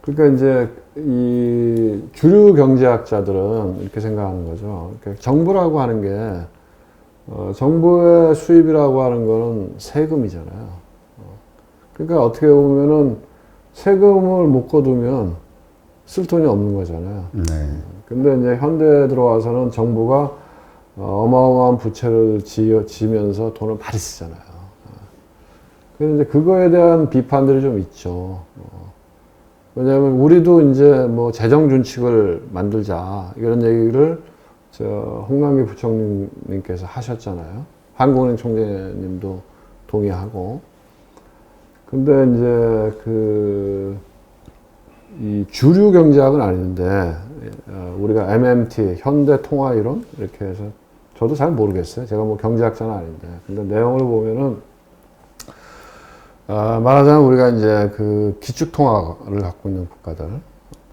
그러니까 이제 이 주류 경제학자들은 이렇게 생각하는 거죠. 그러니까 정부라고 하는 게 정부의 수입이라고 하는 거는 세금이잖아요. 그러니까 어떻게 보면은 세금을 못 거두면 쓸 돈이 없는 거잖아요. 네. 근데 이제 현대에 들어와서는 정부가 어마어마한 부채를 지면서 돈을 많이 쓰잖아요. 그런데 그거에 대한 비판들이 좀 있죠. 왜냐하면 우리도 이제 뭐 재정 준칙을 만들자 이런 얘기를 홍남기 부총리님께서 하셨잖아요. 한국은행 총재님도 동의하고. 근데 이제 이 주류 경제학은 아닌데 우리가 MMT 현대 통화 이론 이렇게 해서 저도 잘 모르겠어요. 제가 뭐 경제학자는 아닌데. 근데 내용을 보면은 말하자면 우리가 이제 그 기축 통화를 갖고 있는 국가들,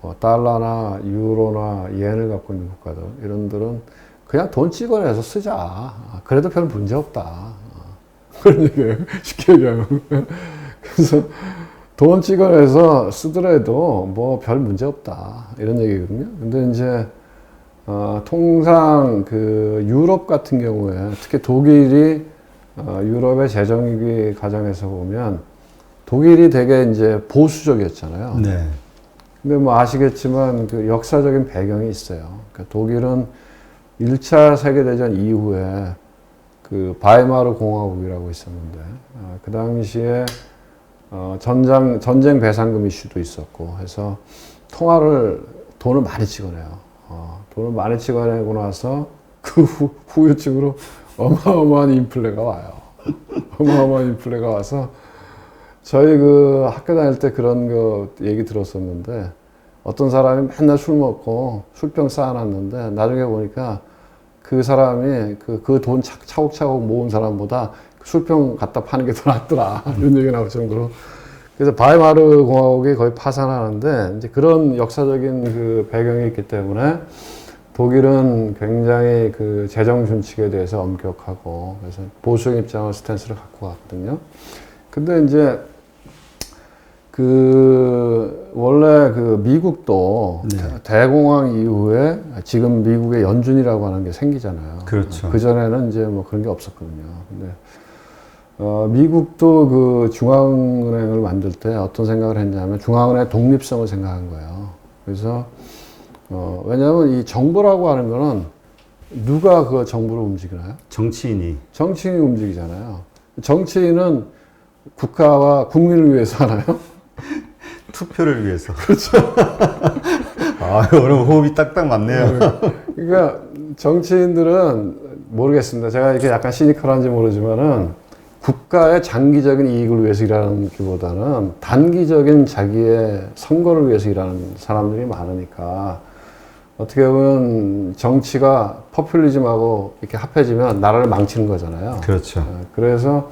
뭐 달러나 유로나 이엔을 갖고 있는 국가들 이런들은 그냥 돈 찍어내서 쓰자. 그래도 별 문제 없다. 그런 얘기예요. 쉽게 얘기하면. 그래서 돈 찍어내서 쓰더라도 뭐 별 문제 없다. 이런 얘기거든요. 근데 이제 통상 그 유럽 같은 경우에 특히 독일이 유럽의 재정위기 과정에서 보면 독일이 되게 이제 보수적이었잖아요. 네. 근데 뭐 아시겠지만 그 역사적인 배경이 있어요. 그러니까 독일은 1차 세계대전 이후에 그 바이마르 공화국이라고 있었는데 그 당시에 전쟁 배상금 이슈도 있었고 해서 돈을 많이 찍어내요. 돈을 많이 찍어내고 나서 그 후유증으로 어마어마한 인플레가 와요. 어마어마한 인플레가 와서 저희 그 학교 다닐 때 그런 거 얘기 들었었는데 어떤 사람이 맨날 술 먹고 술병 쌓아놨는데 나중에 보니까 그 사람이 그 돈 차곡차곡 모은 사람보다 술병 갖다 파는 게 더 낫더라. 이런 얘기가 나올 정도로. 그래서 바이마르 공화국이 거의 파산하는데 이제 그런 역사적인 그 배경이 있기 때문에 독일은 굉장히 그 재정 준칙에 대해서 엄격하고 그래서 보수적 입장을 스탠스를 갖고 갔거든요. 근데 이제 원래 그 미국도 네. 대공황 이후에 지금 미국의 연준이라고 하는 게 생기잖아요. 그렇죠. 그전에는 이제 뭐 그런 게 없었거든요. 근데 미국도 그 중앙은행을 만들 때 어떤 생각을 했냐면 중앙은행의 독립성을 생각한 거예요. 그래서 왜냐하면 이 정부라고 하는 거는 누가 그 정부를 움직이나요? 정치인이 움직이잖아요. 정치인은 국가와 국민을 위해서 하나요? 투표를 위해서. 그렇죠. 오늘 호흡이 딱딱 맞네요. 그러니까 정치인들은 모르겠습니다. 제가 이렇게 약간 시니컬한지 모르지만은 국가의 장기적인 이익을 위해서 일하는 것보다는 단기적인 자기의 선거를 위해서 일하는 사람들이 많으니까 어떻게 보면 정치가 포퓰리즘하고 이렇게 합해지면 나라를 망치는 거잖아요. 그렇죠. 그래서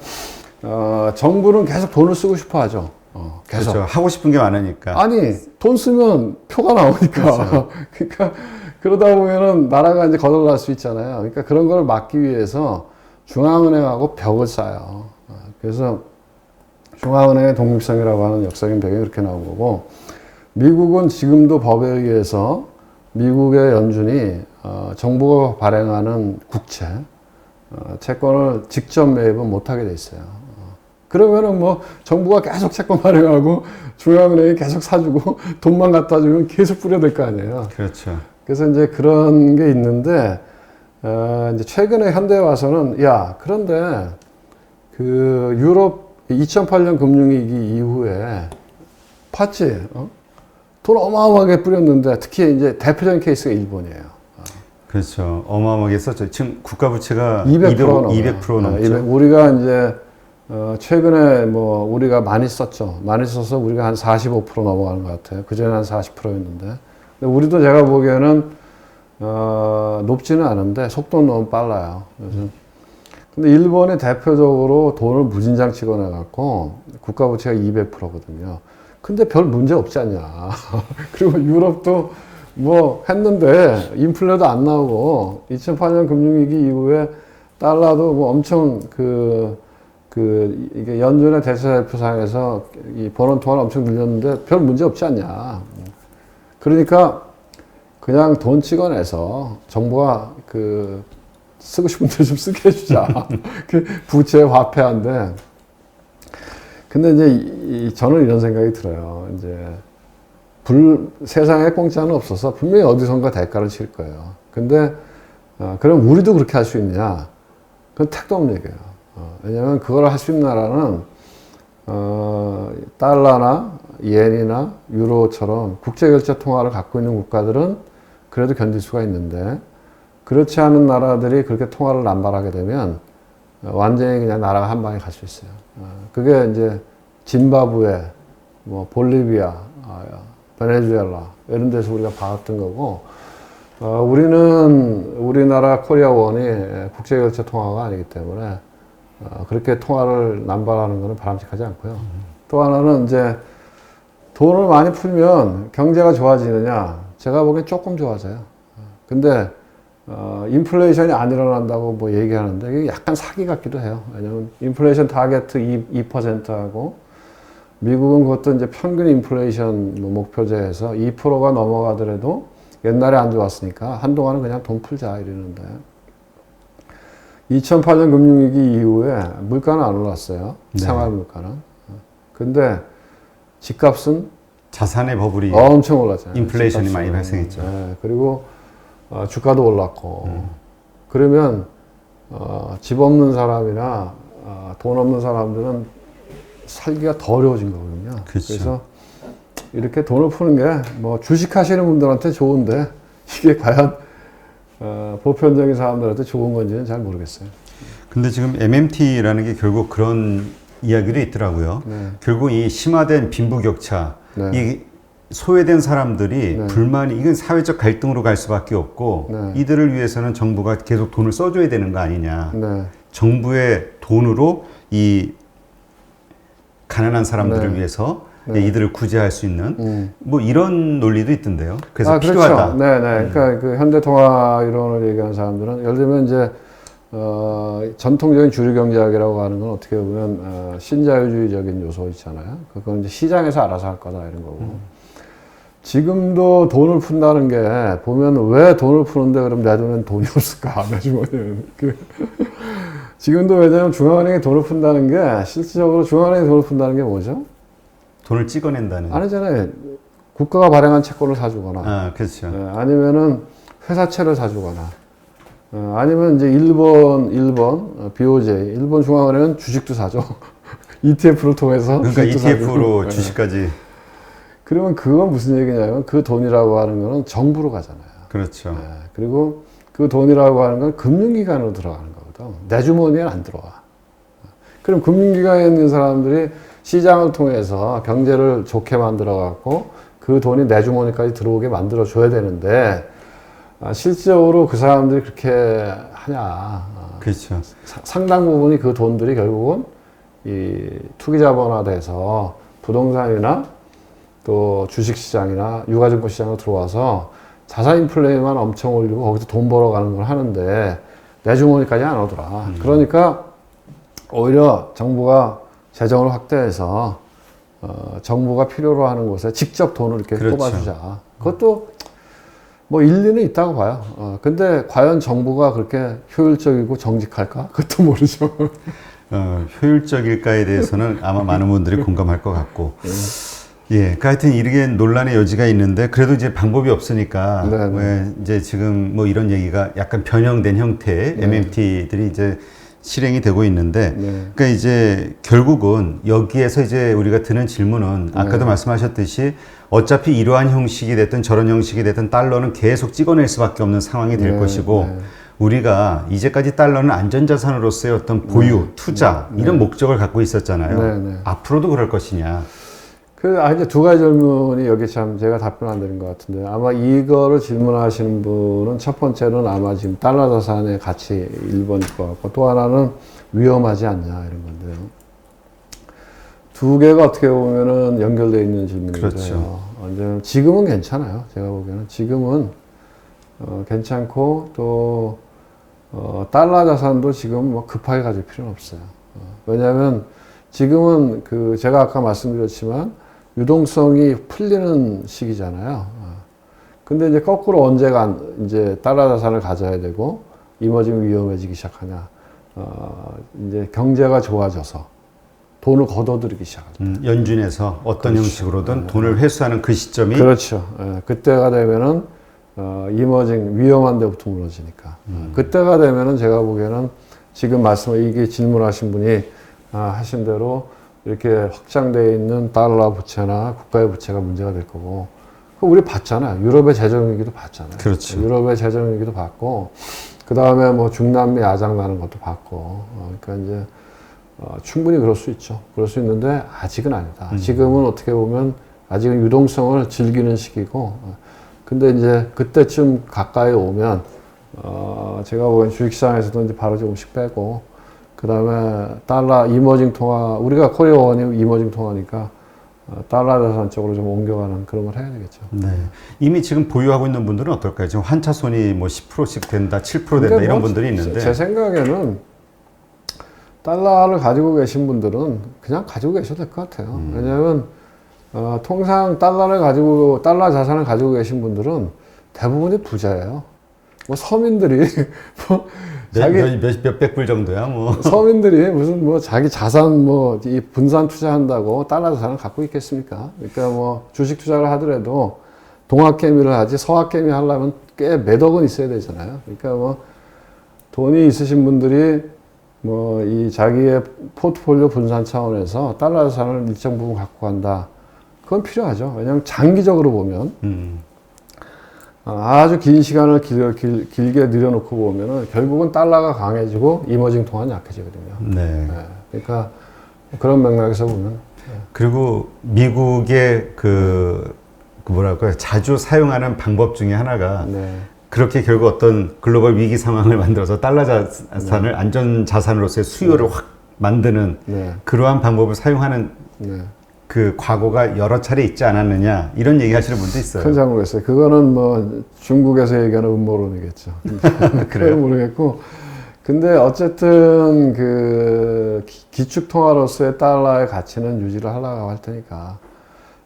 정부는 계속 돈을 쓰고 싶어 하죠. 계속. 그렇죠. 하고 싶은 게 많으니까. 아니, 돈 쓰면 표가 나오니까. 그렇죠. 그러니까 그러다 보면은 나라가 이제 거덜날 수 있잖아요. 그러니까 그런 걸 막기 위해서 중앙은행하고 벽을 쌓아요. 그래서 중앙은행의 독립성이라고 하는 역사적인 배경이 그렇게 나온 거고 미국은 지금도 법에 의해서 미국의 연준이 정부가 발행하는 국채, 채권을 직접 매입은 못하게 돼 있어요. 그러면은 뭐 정부가 계속 채권 발행하고 중앙은행이 계속 사주고 돈만 갖다 주면 계속 뿌려댈 거 아니에요. 그렇죠. 그래서 이제 그런 게 있는데 이제 최근에 현대에 와서는 야 그런데 그 유럽 2008년 금융위기 이후에 봤지? 돈 어마어마하게 뿌렸는데 특히 이제 대표적인 케이스가 일본이에요. 그렇죠. 어마어마하게 썼죠. 지금 국가 부채가 200% 넘어요. 200% 넘죠. 200. 우리가 이제 최근에 뭐 우리가 많이 썼죠. 많이 써서 우리가 한 45% 넘어가는 것 같아요. 그 전에 한 40%였는데. 근데 우리도 제가 보기에는 높지는 않은데 속도는 너무 빨라요. 그래서 근데 일본이 대표적으로 돈을 무진장 찍어내 갖고 국가 부채가 200%거든요. 근데 별 문제 없지 않냐. 그리고 유럽도 뭐 했는데 인플레도 안 나오고 2008년 금융위기 이후에 달러도 뭐 엄청 이게 연준의 대체대표상에서 이 번원 통화를 엄청 늘렸는데 별 문제 없지 않냐. 그러니까 그냥 돈 찍어내서 정부가 쓰고 싶은 데 좀 쓰게 해주자. 그 부채 화폐한데. 근데 이제 저는 이런 생각이 들어요. 이제 세상에 공짜는 없어서 분명히 어디선가 대가를 칠 거예요. 근데 그럼 우리도 그렇게 할 수 있느냐? 그건 택도 없는 얘기예요. 왜냐하면 그걸 할 수 있는 나라는 달러나 이엔이나 유로처럼 국제결제 통화를 갖고 있는 국가들은 그래도 견딜 수가 있는데 그렇지 않은 나라들이 그렇게 통화를 남발하게 되면 완전히 그냥 나라가 한 방에 갈 수 있어요. 그게 이제 짐바브웨, 뭐 볼리비아, 베네수엘라 이런 데서 우리가 봐왔던 거고 우리나라 코리아원이 국제결제 통화가 아니기 때문에 그렇게 통화를 남발하는 것은 바람직하지 않고요. 또 하나는 이제 돈을 많이 풀면 경제가 좋아지느냐? 제가 보기엔 조금 좋아져요. 근데 인플레이션이 안 일어난다고 뭐 얘기하는데 이게 약간 사기 같기도 해요. 왜냐면 인플레이션 타겟트 2%하고 미국은 그것도 이제 평균 인플레이션 목표제에서 2%가 넘어가더라도 옛날에 안 좋았으니까 한동안은 그냥 돈 풀자 이러는데 2008년 금융위기 이후에 물가는 안 올랐어요. 네. 생활 물가는. 근데 집값은 자산의 버블이 엄청 올랐잖아요. 인플레이션이 집값은. 많이 발생했죠. 네, 그리고 주가도 올랐고 그러면 집 없는 사람이나 돈 없는 사람들은 살기가 더 어려워진 거거든요. 그렇죠. 그래서 이렇게 돈을 푸는 게 뭐 주식하시는 분들한테 좋은데 이게 과연 보편적인 사람들한테 좋은 건지는 잘 모르겠어요. 근데 지금 MMT라는 게 결국 그런 이야기도 있더라고요. 네. 결국 이 심화된 빈부격차, 네. 이 소외된 사람들이 네. 불만이 이건 사회적 갈등으로 갈 수밖에 없고 네. 이들을 위해서는 정부가 계속 돈을 써줘야 되는 거 아니냐. 네. 정부의 돈으로 이 가난한 사람들을 네. 위해서 네. 이들을 구제할 수 있는 뭐 이런 논리도 있던데요. 그래서 그렇죠. 필요하다. 네네. 그러니까 그 현대 통화 이론을 얘기하는 사람들은 예를 들면 이제 전통적인 주류 경제학이라고 하는 건 어떻게 보면 신자유주의적인 요소 있잖아요. 그건 이제 시장에서 알아서 할 거다 이런 거고. 지금도 돈을 푼다는 게 보면 왜 돈을 푸는데 그럼 내 돈엔 돈이 없을까? 내 주머니에는. 지금도 왜냐하면 중앙은행이 돈을 푼다는 게 실질적으로 중앙은행이 돈을 푼다는 게 뭐죠? 돈을 찍어낸다는. 아니잖아요. 국가가 발행한 채권을 사주거나. 아, 그렇죠. 아니면은 회사채를 사주거나. 아니면 이제 일본 BOJ, 일본 중앙은행은 주식도 사죠. ETF를 통해서. 그러니까 주식도 ETF로 사주고. 주식까지. 그러면 그건 무슨 얘기냐면 그 돈이라고 하는 거는 정부로 가잖아요. 그렇죠. 그리고 그 돈이라고 하는 건 금융기관으로 들어가는 거거든. 내 주머니에는 안 들어와. 그럼 금융기관에 있는 사람들이 시장을 통해서 경제를 좋게 만들어 갖고 그 돈이 내 주머니까지 들어오게 만들어 줘야 되는데 실질적으로 그 사람들이 그렇게 하냐. 그렇죠. 상당 부분이 그 돈들이 결국은 이 투기자본화돼서 부동산이나 또 주식시장이나 유가증권시장으로 들어와서 자산 인플레만 엄청 올리고 거기서 돈 벌어가는 걸 하는데 내 주머니까지 안 오더라. 그러니까 오히려 정부가 재정을 확대해서 정부가 필요로 하는 곳에 직접 돈을 이렇게 그렇죠. 뽑아주자. 그것도 뭐 일리는 있다고 봐요. 근데 과연 정부가 그렇게 효율적이고 정직할까? 그것도 모르죠. 효율적일까에 대해서는 아마 많은 분들이 공감할 것 같고. 예, 그러니까 하여튼 이게 논란의 여지가 있는데 그래도 이제 방법이 없으니까 네, 네. 왜 이제 지금 뭐 이런 얘기가 약간 변형된 형태의 MMT들이 이제 실행이 되고 있는데 네. 그러니까 이제 결국은 여기에서 이제 우리가 드는 질문은 아까도 말씀하셨듯이 어차피 이러한 형식이 됐든 저런 형식이 됐든 달러는 계속 찍어낼 수밖에 없는 상황이 될 네, 것이고 네. 우리가 이제까지 달러는 안전자산으로서의 어떤 보유, 투자 이런 목적을 갖고 있었잖아요. 네, 네. 앞으로도 그럴 것이냐. 이제 두 가지 질문이 여기 참 제가 답변 안 드린 것 같은데 아마 이거를 질문하시는 분은 첫 번째는 아마 지금 달러 자산의 가치 1번일 것 같고 또 하나는 위험하지 않냐 이런 건데요. 두 개가 어떻게 보면은 연결되어 있는 질문이죠. 그렇죠. 이제 지금은 괜찮아요. 제가 보기에는 지금은 괜찮고 또 달러 자산도 지금 뭐 급하게 가질 필요는 없어요. 왜냐하면 지금은 제가 아까 말씀드렸지만 유동성이 풀리는 시기잖아요. 근데 이제 거꾸로 언제가 이제 달러 자산을 가져야 되고 이머징 위험해지기 시작하냐. 이제 경제가 좋아져서 돈을 걷어들이기 시작하죠. 연준에서 어떤 그렇죠. 형식으로든 돈을 회수하는 그 시점이 그렇죠. 그때가 되면은 이머징 위험한 데부터 무너지니까. 그때가 되면은 제가 보기에는 지금 이게 질문하신 분이 하신 대로 이렇게 확장되어 있는 달러 부채나 국가의 부채가 문제가 될 거고, 우리 봤잖아요. 유럽의 재정위기도 봤잖아요. 그렇죠. 유럽의 재정위기도 봤고, 그 다음에 뭐 중남미 야장 나는 것도 봤고, 그러니까 이제 충분히 그럴 수 있죠. 그럴 수 있는데 아직은 아니다. 지금은 어떻게 보면 아직은 유동성을 즐기는 시기고, 근데 이제 그때쯤 가까이 오면 제가 보기엔 주식시장에서도 이제 바로 조금씩 빼고. 그 다음에 달러 이머징 통화, 우리가 코리아원이 이머징 통화니까 달러 자산 쪽으로 좀 옮겨가는 그런 걸 해야 되겠죠. 네. 이미 지금 보유하고 있는 분들은 어떨까요? 지금 환차손이 뭐 10%씩 된다, 7% 된다 근데 이런 뭐 분들이 있는데. 제 생각에는 달러를 가지고 계신 분들은 그냥 가지고 계셔도 될 것 같아요. 왜냐하면 통상 달러 자산을 가지고 계신 분들은 대부분이 부자예요. 뭐 서민들이 뭐 몇백 불 정도야, 뭐. 서민들이 무슨 뭐 자기 자산 이 분산 투자한다고 달러 자산을 갖고 있겠습니까? 그러니까 뭐 주식 투자를 하더라도 동학개미를 하지 서학개미 하려면 꽤 몇 억은 있어야 되잖아요. 그러니까 뭐 돈이 있으신 분들이 뭐 이 자기의 포트폴리오 분산 차원에서 달러 자산을 일정 부분 갖고 간다. 그건 필요하죠. 왜냐하면 장기적으로 보면 아주 긴 시간을 길게 늘여놓고 보면은 결국은 달러가 강해지고 이머징 통화는 약해지거든요. 네. 그러니까 그런 맥락에서 보면. 그리고 미국의 뭐랄까요, 자주 사용하는 방법 중에 하나가 그렇게 결국 어떤 글로벌 위기 상황을 만들어서 달러 자산을 안전 자산으로서의 수요를 확 만드는 그러한 방법을 사용하는 그 과거가 여러 차례 있지 않았느냐 이런 얘기 하시는 분도 있어요. 그건 잘 모르겠어요. 그거는 뭐 중국에서 얘기하는 음모론이겠죠. 그래요? 모르겠고. 근데 어쨌든 기축 통화로서의 달러의 가치는 유지를 하려고 할 테니까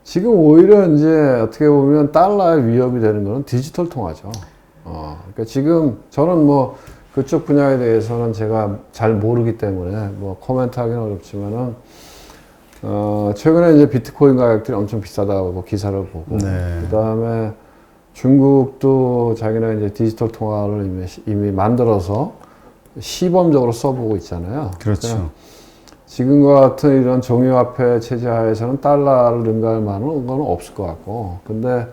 지금 오히려 이제 어떻게 보면 달러의 위협이 되는 거는 디지털 통화죠. 그러니까 지금 저는 뭐 그쪽 분야에 대해서는 제가 잘 모르기 때문에 뭐 코멘트하기는 어렵지만은 최근에 이제 비트코인 가격들이 엄청 비싸다고 기사를 보고, 그 다음에 중국도 자기네 이제 디지털 통화를 이미 만들어서 시범적으로 써보고 있잖아요. 그렇죠. 그러니까 지금과 같은 이런 종이화폐 체제 하에서는 달러를 능가할 만한 건 없을 것 같고, 근데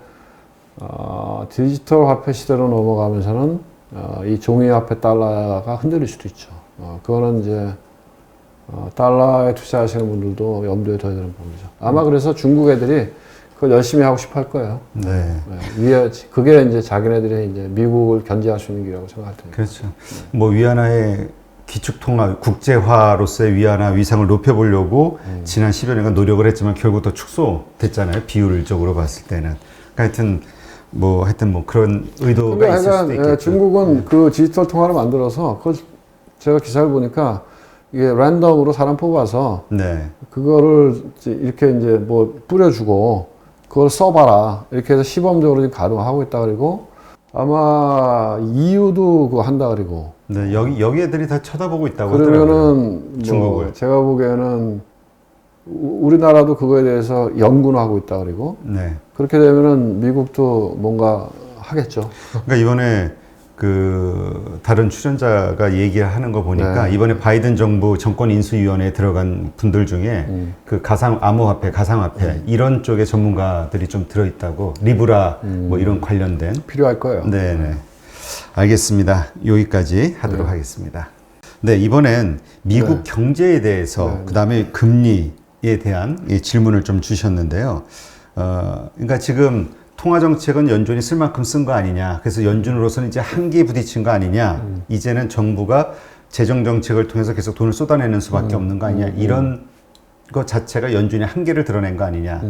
디지털 화폐 시대로 넘어가면서는 이 종이화폐 달러가 흔들릴 수도 있죠. 그거는 이제 달러에 투자하시는 분들도 염두에 둬야 되는 부분이죠. 아마 그래서 중국 애들이 그걸 열심히 하고 싶어 할 거예요. 그게 이제 자기네들이 이제 미국을 견제할 수 있는 길이라고 생각할 테니까. 그렇죠. 뭐 위안화의 기축통화, 국제화로서의 위안화 위상을 높여보려고 지난 10여 년간 노력을 했지만 결국 더 축소됐잖아요. 비율적으로 봤을 때는. 하여튼 뭐 그런 의도가 있을 수도 있겠죠. 중국은 그 디지털 통화를 만들어서 제가 기사를 보니까 이게 랜덤으로 사람 뽑아서 네. 그거를 이렇게 이제 뭐 뿌려주고 그걸 써봐라 이렇게 해서 시범적으로 지금 가동하고 있다 그리고 아마 EU도 그거 한다 그리고 네, 여기 애들이 다 쳐다보고 있다고 하더라고요. 그러면은 중국을. 뭐 제가 보기에는 우리나라도 그거에 대해서 연구는 하고 있다 그리고 네. 그렇게 되면은 미국도 뭔가 하겠죠. 그러니까 이번에 그 다른 출연자가 얘기를 하는 거 보니까 네. 이번에 바이든 정부 정권 인수위원회에 들어간 분들 중에 그 암호화폐, 가상화폐 이런 쪽에 전문가들이 좀 들어있다고 리브라 뭐 이런 관련된 필요할 거예요. 네네 알겠습니다. 여기까지 하도록 하겠습니다. 네 이번엔 미국 경제에 대해서 그 다음에 금리에 대한 이 질문을 좀 주셨는데요. 그러니까 지금 통화 정책은 연준이 쓸 만큼 쓴 거 아니냐. 그래서 연준으로서는 이제 한계에 부딪힌 거 아니냐. 이제는 정부가 재정 정책을 통해서 계속 돈을 쏟아내는 수밖에 없는 거 아니냐. 이런 것 자체가 연준의 한계를 드러낸 거 아니냐.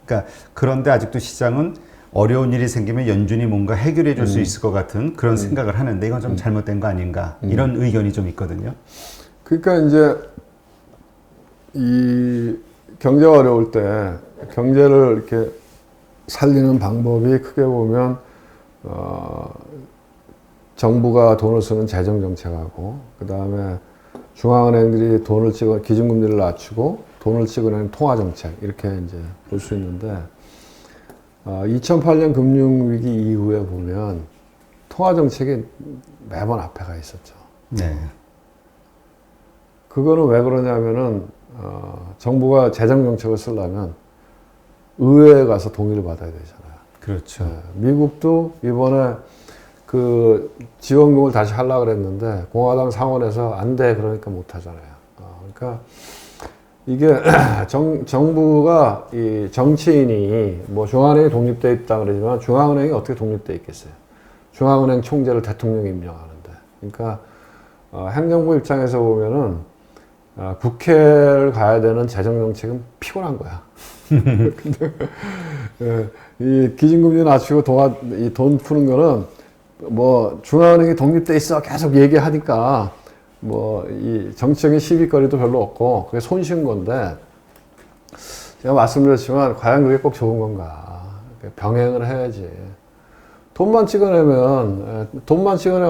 그러니까 그런데 아직도 시장은 어려운 일이 생기면 연준이 뭔가 해결해 줄 수 있을 것 같은 그런 생각을 하는데 이건 좀 잘못된 거 아닌가. 이런 의견이 좀 있거든요. 그러니까 이제 이 경제가 어려울 때 경제를 이렇게 살리는 방법이 크게 보면 정부가 돈을 쓰는 재정 정책하고 그 다음에 중앙은행들이 돈을 찍어 기준금리를 낮추고 돈을 찍어내는 통화 정책 이렇게 이제 볼 수 있는데 2008년 금융위기 이후에 보면 통화 정책이 매번 앞에 가 있었죠. 네. 그거는 왜 그러냐면은 정부가 재정 정책을 쓰려면 의회에 가서 동의를 받아야 되잖아요. 그렇죠. 네, 미국도 이번에 그 지원금을 다시 하려고 그랬는데 공화당 상원에서 안 돼 그러니까 못 하잖아요. 그러니까 이게 정부가 이 정치인이 뭐 중앙은행이 독립돼 있다 그러지만 중앙은행이 어떻게 독립돼 있겠어요? 중앙은행 총재를 대통령이 임명하는데. 그러니까 행정부 입장에서 보면은 국회를 가야 되는 재정 정책은 피곤한 거야. 근데 이 기준금리 낮추고 돈 푸는 거는 뭐 중앙은행이 독립돼 있어 계속 얘기하니까 뭐 이 정치적인 시비거리도 별로 없고 그게 손쉬운 건데 제가 말씀드렸지만 과연 그게 꼭 좋은 건가? 병행을 해야지. 돈만 찍어내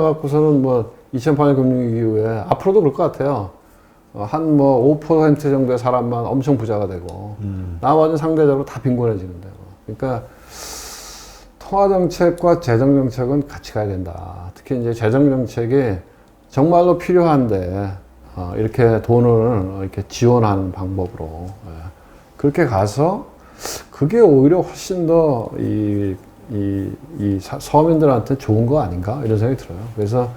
갖고서는 뭐 2008년 금융위기 이후에 앞으로도 그럴 것 같아요. 한 뭐 5% 정도의 사람만 엄청 부자가 되고 나머지는 상대적으로 다 빈곤해지는데 그러니까 통화 정책과 재정 정책은 같이 가야 된다. 특히 이제 재정 정책이 정말로 필요한데 이렇게 돈을 이렇게 지원하는 방법으로 그렇게 가서 그게 오히려 훨씬 더 서민들한테 좋은 거 아닌가 이런 생각이 들어요. 그래서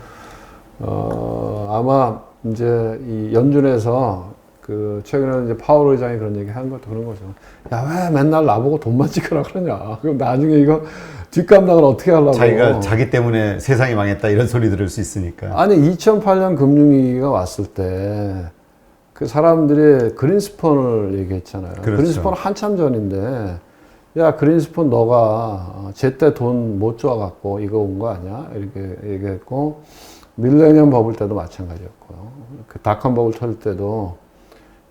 아마 이제 이 연준에서 그 최근에 이제 파월 의장이 그런 얘기 한 것도 그런 거죠. 야, 왜 맨날 나보고 돈만 찍으라 그러냐. 그럼 나중에 이거 뒷감당을 어떻게 하려고. 자기 때문에 세상이 망했다 이런 소리 들을 수 있으니까. 아니 2008년 금융위기가 왔을 때 그 사람들이 그린스펀을 얘기했잖아요. 그렇죠. 그린스펀은 한참 전인데 야 그린스펀 너가 제때 돈 못 줘갖고 이거 온 거 아니야? 이렇게 얘기했고 밀레니엄 버블 때도 마찬가지였고요. 그 닷컴 버블 터질 때도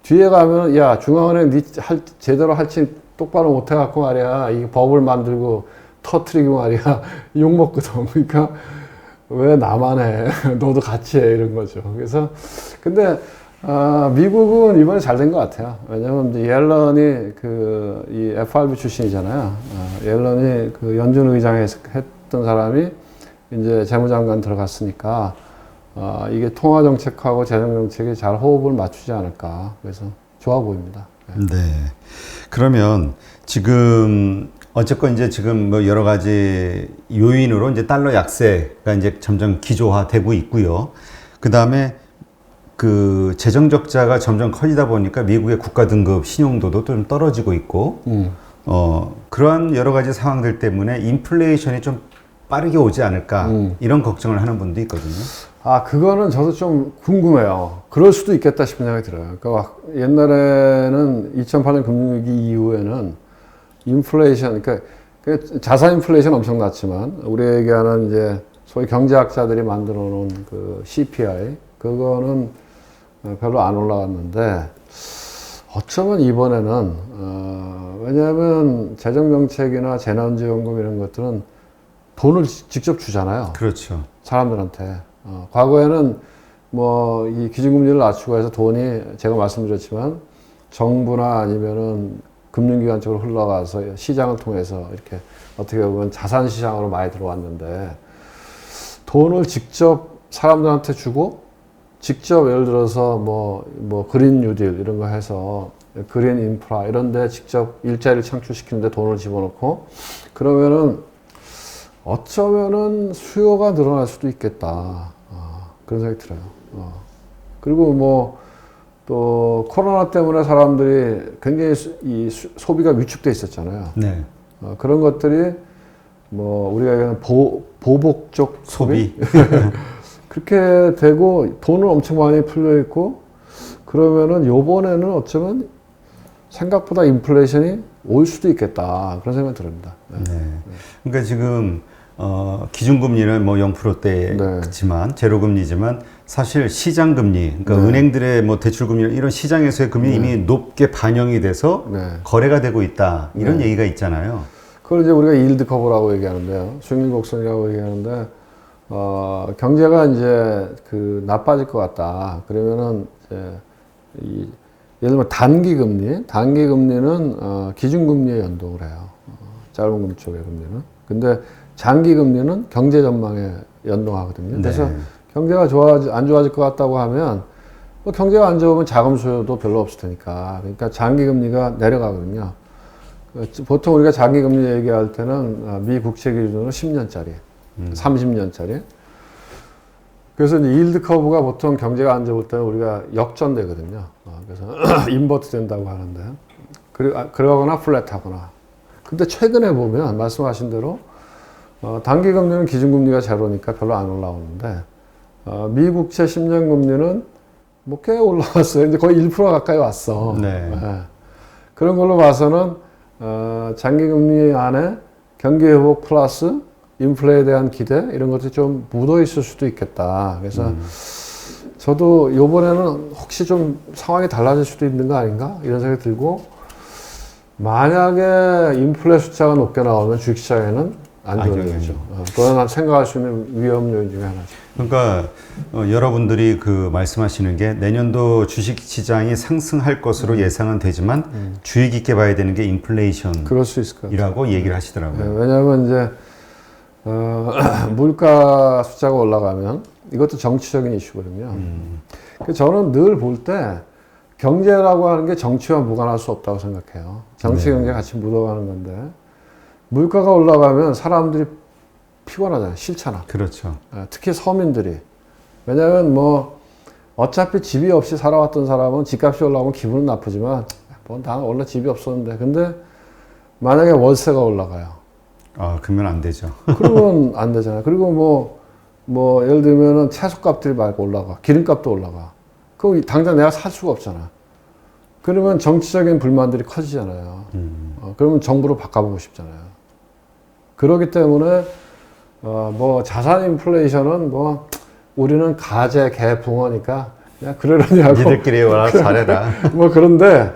뒤에 가면 야 중앙은행 제대로 할지 똑바로 못 해갖고 말이야 이 버블 만들고 터트리고 말이야 욕 먹거든. 그러니까 왜 나만 해? 너도 같이 해 이런 거죠. 그래서 근데 미국은 이번에 잘 된 것 같아요. 왜냐면 이제 옐런이 이 FRB 출신이잖아요. 옐런이 그 연준 의장 했던 사람이 이제 재무장관 들어갔으니까 이게 통화 정책하고 재정 정책이 잘 호흡을 맞추지 않을까. 그래서 좋아 보입니다. 네. 그러면 지금 어쨌건 이제 지금 뭐 여러 가지 요인으로 이제 달러 약세가 이제 점점 기조화되고 있고요. 그 다음에 그 재정 적자가 점점 커지다 보니까 미국의 국가 등급 신용도도 좀 떨어지고 있고, 그러한 여러 가지 상황들 때문에 인플레이션이 좀 빠르게 오지 않을까 이런 걱정을 하는 분도 있거든요. 그거는 저도 좀 궁금해요. 그럴 수도 있겠다 싶은 생각이 들어요. 그러니까 옛날에는 2008년 금융위기 이후에는 인플레이션, 그러니까 자산 인플레이션 엄청 났지만 우리 얘기하는 이제 소위 경제학자들이 만들어 놓은 그 CPI 그거는 별로 안 올라갔는데 어쩌면 이번에는 왜냐하면 재정정책이나 재난지원금 이런 것들은 돈을 직접 주잖아요. 그렇죠. 사람들한테. 과거에는 뭐 이 기준금리를 낮추고 해서 돈이 제가 말씀드렸지만 정부나 아니면은 금융기관 쪽으로 흘러가서 시장을 통해서 이렇게 어떻게 보면 자산시장으로 많이 들어왔는데 돈을 직접 사람들한테 주고 직접 예를 들어서 뭐 그린 뉴딜 이런 거 해서 그린 인프라 이런 데 직접 일자리를 창출시키는데 돈을 집어넣고 그러면은 어쩌면은 수요가 늘어날 수도 있겠다. 그런 생각이 들어요. 그리고 뭐 또 코로나 때문에 사람들이 굉장히 이 소비가 위축돼 있었잖아요. 네. 그런 것들이 뭐 우리가 얘기하는 보복적 소비? 그렇게 되고 돈을 엄청 많이 풀려 있고 그러면은 요번에는 어쩌면 생각보다 인플레이션이 올 수도 있겠다. 그런 생각이 듭니다. 네. 네. 그러니까 지금 기준금리는 뭐 0%대지만 제로금리지만 사실 시장금리, 그러니까 은행들의 뭐 대출금리 이런 시장에서의 금리 이미 높게 반영이 돼서 거래가 되고 있다 이런 얘기가 있잖아요. 그걸 이제 우리가 일드 커브라고 얘기하는데요. 수익률 곡선이라고 얘기하는데 경제가 이제 나빠질 것 같다. 그러면은 이제 예를 들면 단기금리는 기준금리에 연동을 해요. 짧은 금리 쪽의 금리는. 근데 장기금리는 경제 전망에 연동하거든요. 그래서 경제가 안 좋아질 것 같다고 하면 뭐 경제가 안 좋으면 자금 수요도 별로 없을 테니까. 그러니까 장기금리가 내려가거든요. 보통 우리가 장기금리 얘기할 때는 미 국채 기준으로 10년짜리, 30년짜리. 그래서 이제 일드 커브가 보통 경제가 안 좋을 때는 우리가 역전되거든요. 그래서 인버트 된다고 하는데. 그러거나 플랫하거나. 근데 최근에 보면 말씀하신 대로 단기금리는 기준금리가 제로니까 별로 안 올라오는데 미국채 10년 금리는 뭐 꽤 올라왔어요. 이제 거의 1% 가까이 왔어. 네. 그런 걸로 봐서는 장기금리 안에 경기회복 플러스 인플레에 대한 기대 이런 것들이 좀 묻어 있을 수도 있겠다. 그래서 저도 이번에는 혹시 좀 상황이 달라질 수도 있는 거 아닌가 이런 생각이 들고 만약에 인플레 숫자가 높게 나오면 주식시장에는 안 좋은 얘기죠. 그건 생각할 수 있는 위험 요인 중에 하나죠. 그러니까 여러분들이 말씀하시는 게 내년도 주식시장이 상승할 것으로 예상은 되지만 주의 깊게 봐야 되는 게 인플레이션이라고 그럴 수 있을 것 같아요. 얘기를 하시더라고요. 네, 왜냐하면 이제 물가 숫자가 올라가면 이것도 정치적인 이슈거든요. 저는 늘 볼 때 경제라고 하는 게 정치와 무관할 수 없다고 생각해요. 정치 경제 같이 묻어가는 건데 물가가 올라가면 사람들이 피곤하잖아요. 싫잖아. 그렇죠. 특히 서민들이. 왜냐하면 뭐 어차피 집이 없이 살아왔던 사람은 집값이 올라가면 기분은 나쁘지만 다 원래 집이 없었는데 근데 만약에 월세가 올라가요. 그러면 안 되죠. 그러면 안 되잖아요. 그리고 뭐 예를 들면은 채소값들이 막 올라가. 기름값도 올라가. 그럼 당장 내가 살 수가 없잖아. 그러면 정치적인 불만들이 커지잖아요. 그러면 정부로 바꿔보고 싶잖아요. 그렇기 때문에 뭐 자산 인플레이션은 뭐 우리는 가재 개 붕어니까 그냥 그러려냐고 니들끼리 와라 잘해라. 뭐 그런데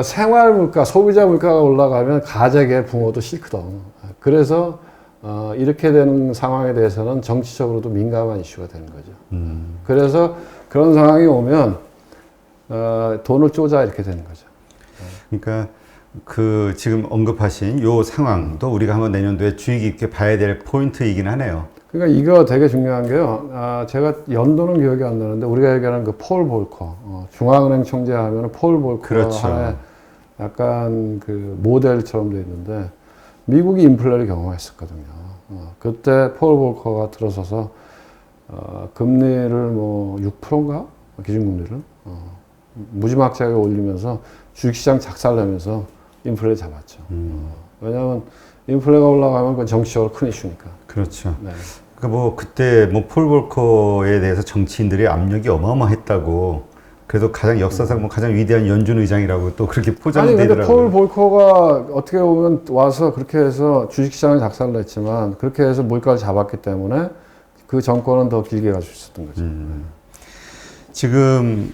생활 물가, 소비자 물가가 올라가면 가재 개 붕어도 싫거든. 그래서 이렇게 되는 상황에 대해서는 정치적으로도 민감한 이슈가 되는 거죠. 그래서 그런 상황이 오면 돈을 쪼자 이렇게 되는 거죠. 그러니까 지금 언급하신 요 상황도 우리가 한번 내년도에 주의 깊게 봐야 될 포인트이긴 하네요. 그러니까 이거 되게 중요한 게요. 제가 연도는 기억이 안 나는데 우리가 얘기하는 폴 볼커, 중앙은행 총재 하면은 폴 볼커 그렇죠. 하나의 약간 모델처럼 돼 있는데 미국이 인플레를 경험했었거든요. 그때 폴 볼커가 들어서서 금리를 뭐 6%인가 기준금리를 무지막지하게 올리면서 주식시장 작살내면서 인플레를 잡았죠. 왜냐하면 인플레가 올라가면 그 정치적으로 큰 이슈니까. 그렇죠. 네. 그러니까 그때 폴 볼커에 대해서 정치인들의 압력이 어마어마했다고. 그래도 역사상 가장 위대한 연준 의장이라고 또 그렇게 포장이 되더라고요. 근데 폴 볼커가 어떻게 보면 와서 그렇게 해서 주식시장을 작살냈지만 그렇게 해서 물가를 잡았기 때문에 그 정권은 더 길게 갈 수 있었던 거죠. 지금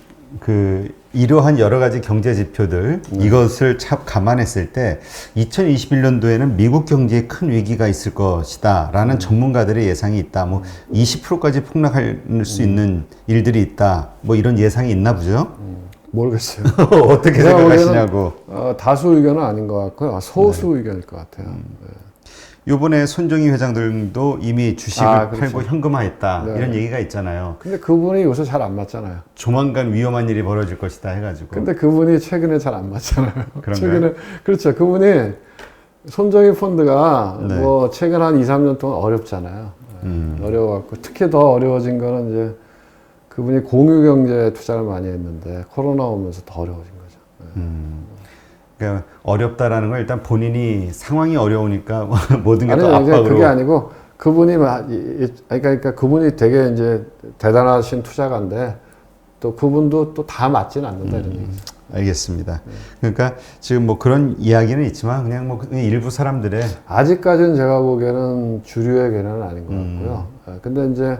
이러한 여러 가지 경제 지표들 이것을 참 감안했을 때 2021년도에는 미국 경제에 큰 위기가 있을 것이다라는 전문가들의 예상이 있다. 뭐 20%까지 폭락할 수 있는 일들이 있다. 뭐 이런 예상이 있나 보죠. 모르겠어요. 어떻게 제가 생각하시냐고. 다수 의견은 아닌 것 같고요. 소수 의견일 것 같아요. 네. 요번에 손정희 회장 등도 이미 주식을 그렇죠. 팔고 현금화했다. 네. 이런 얘기가 있잖아요. 근데 그분이 요새 잘 안 맞잖아요. 조만간 위험한 일이 벌어질 것이다 해가지고. 근데 그분이 최근에 잘 안 맞잖아요. 그런가요? 최근에, 그렇죠. 그분이 손정희 펀드가 네. 뭐 최근 한 2, 3년 동안 어렵잖아요. 어려워갖고 특히 더 어려워진 거는 이제 그분이 공유경제 투자를 많이 했는데 코로나 오면서 더 어려워진 거죠. 그러니까 어렵다라는 걸 일단 본인이 상황이 어려우니까 모든 게 또 아니, 이제 압박으로. 그게 아니고 그분이 그러니까 그분이 되게 이제 대단하신 투자가인데 또 그분도 또 다 맞지는 않는다 이런 얘기죠. 알겠습니다. 그러니까 지금 뭐 그런 이야기는 있지만 그냥 뭐 일부 사람들의 아직까지는 제가 보기에는 주류의 개념은 아닌 것 같고요. 근데 이제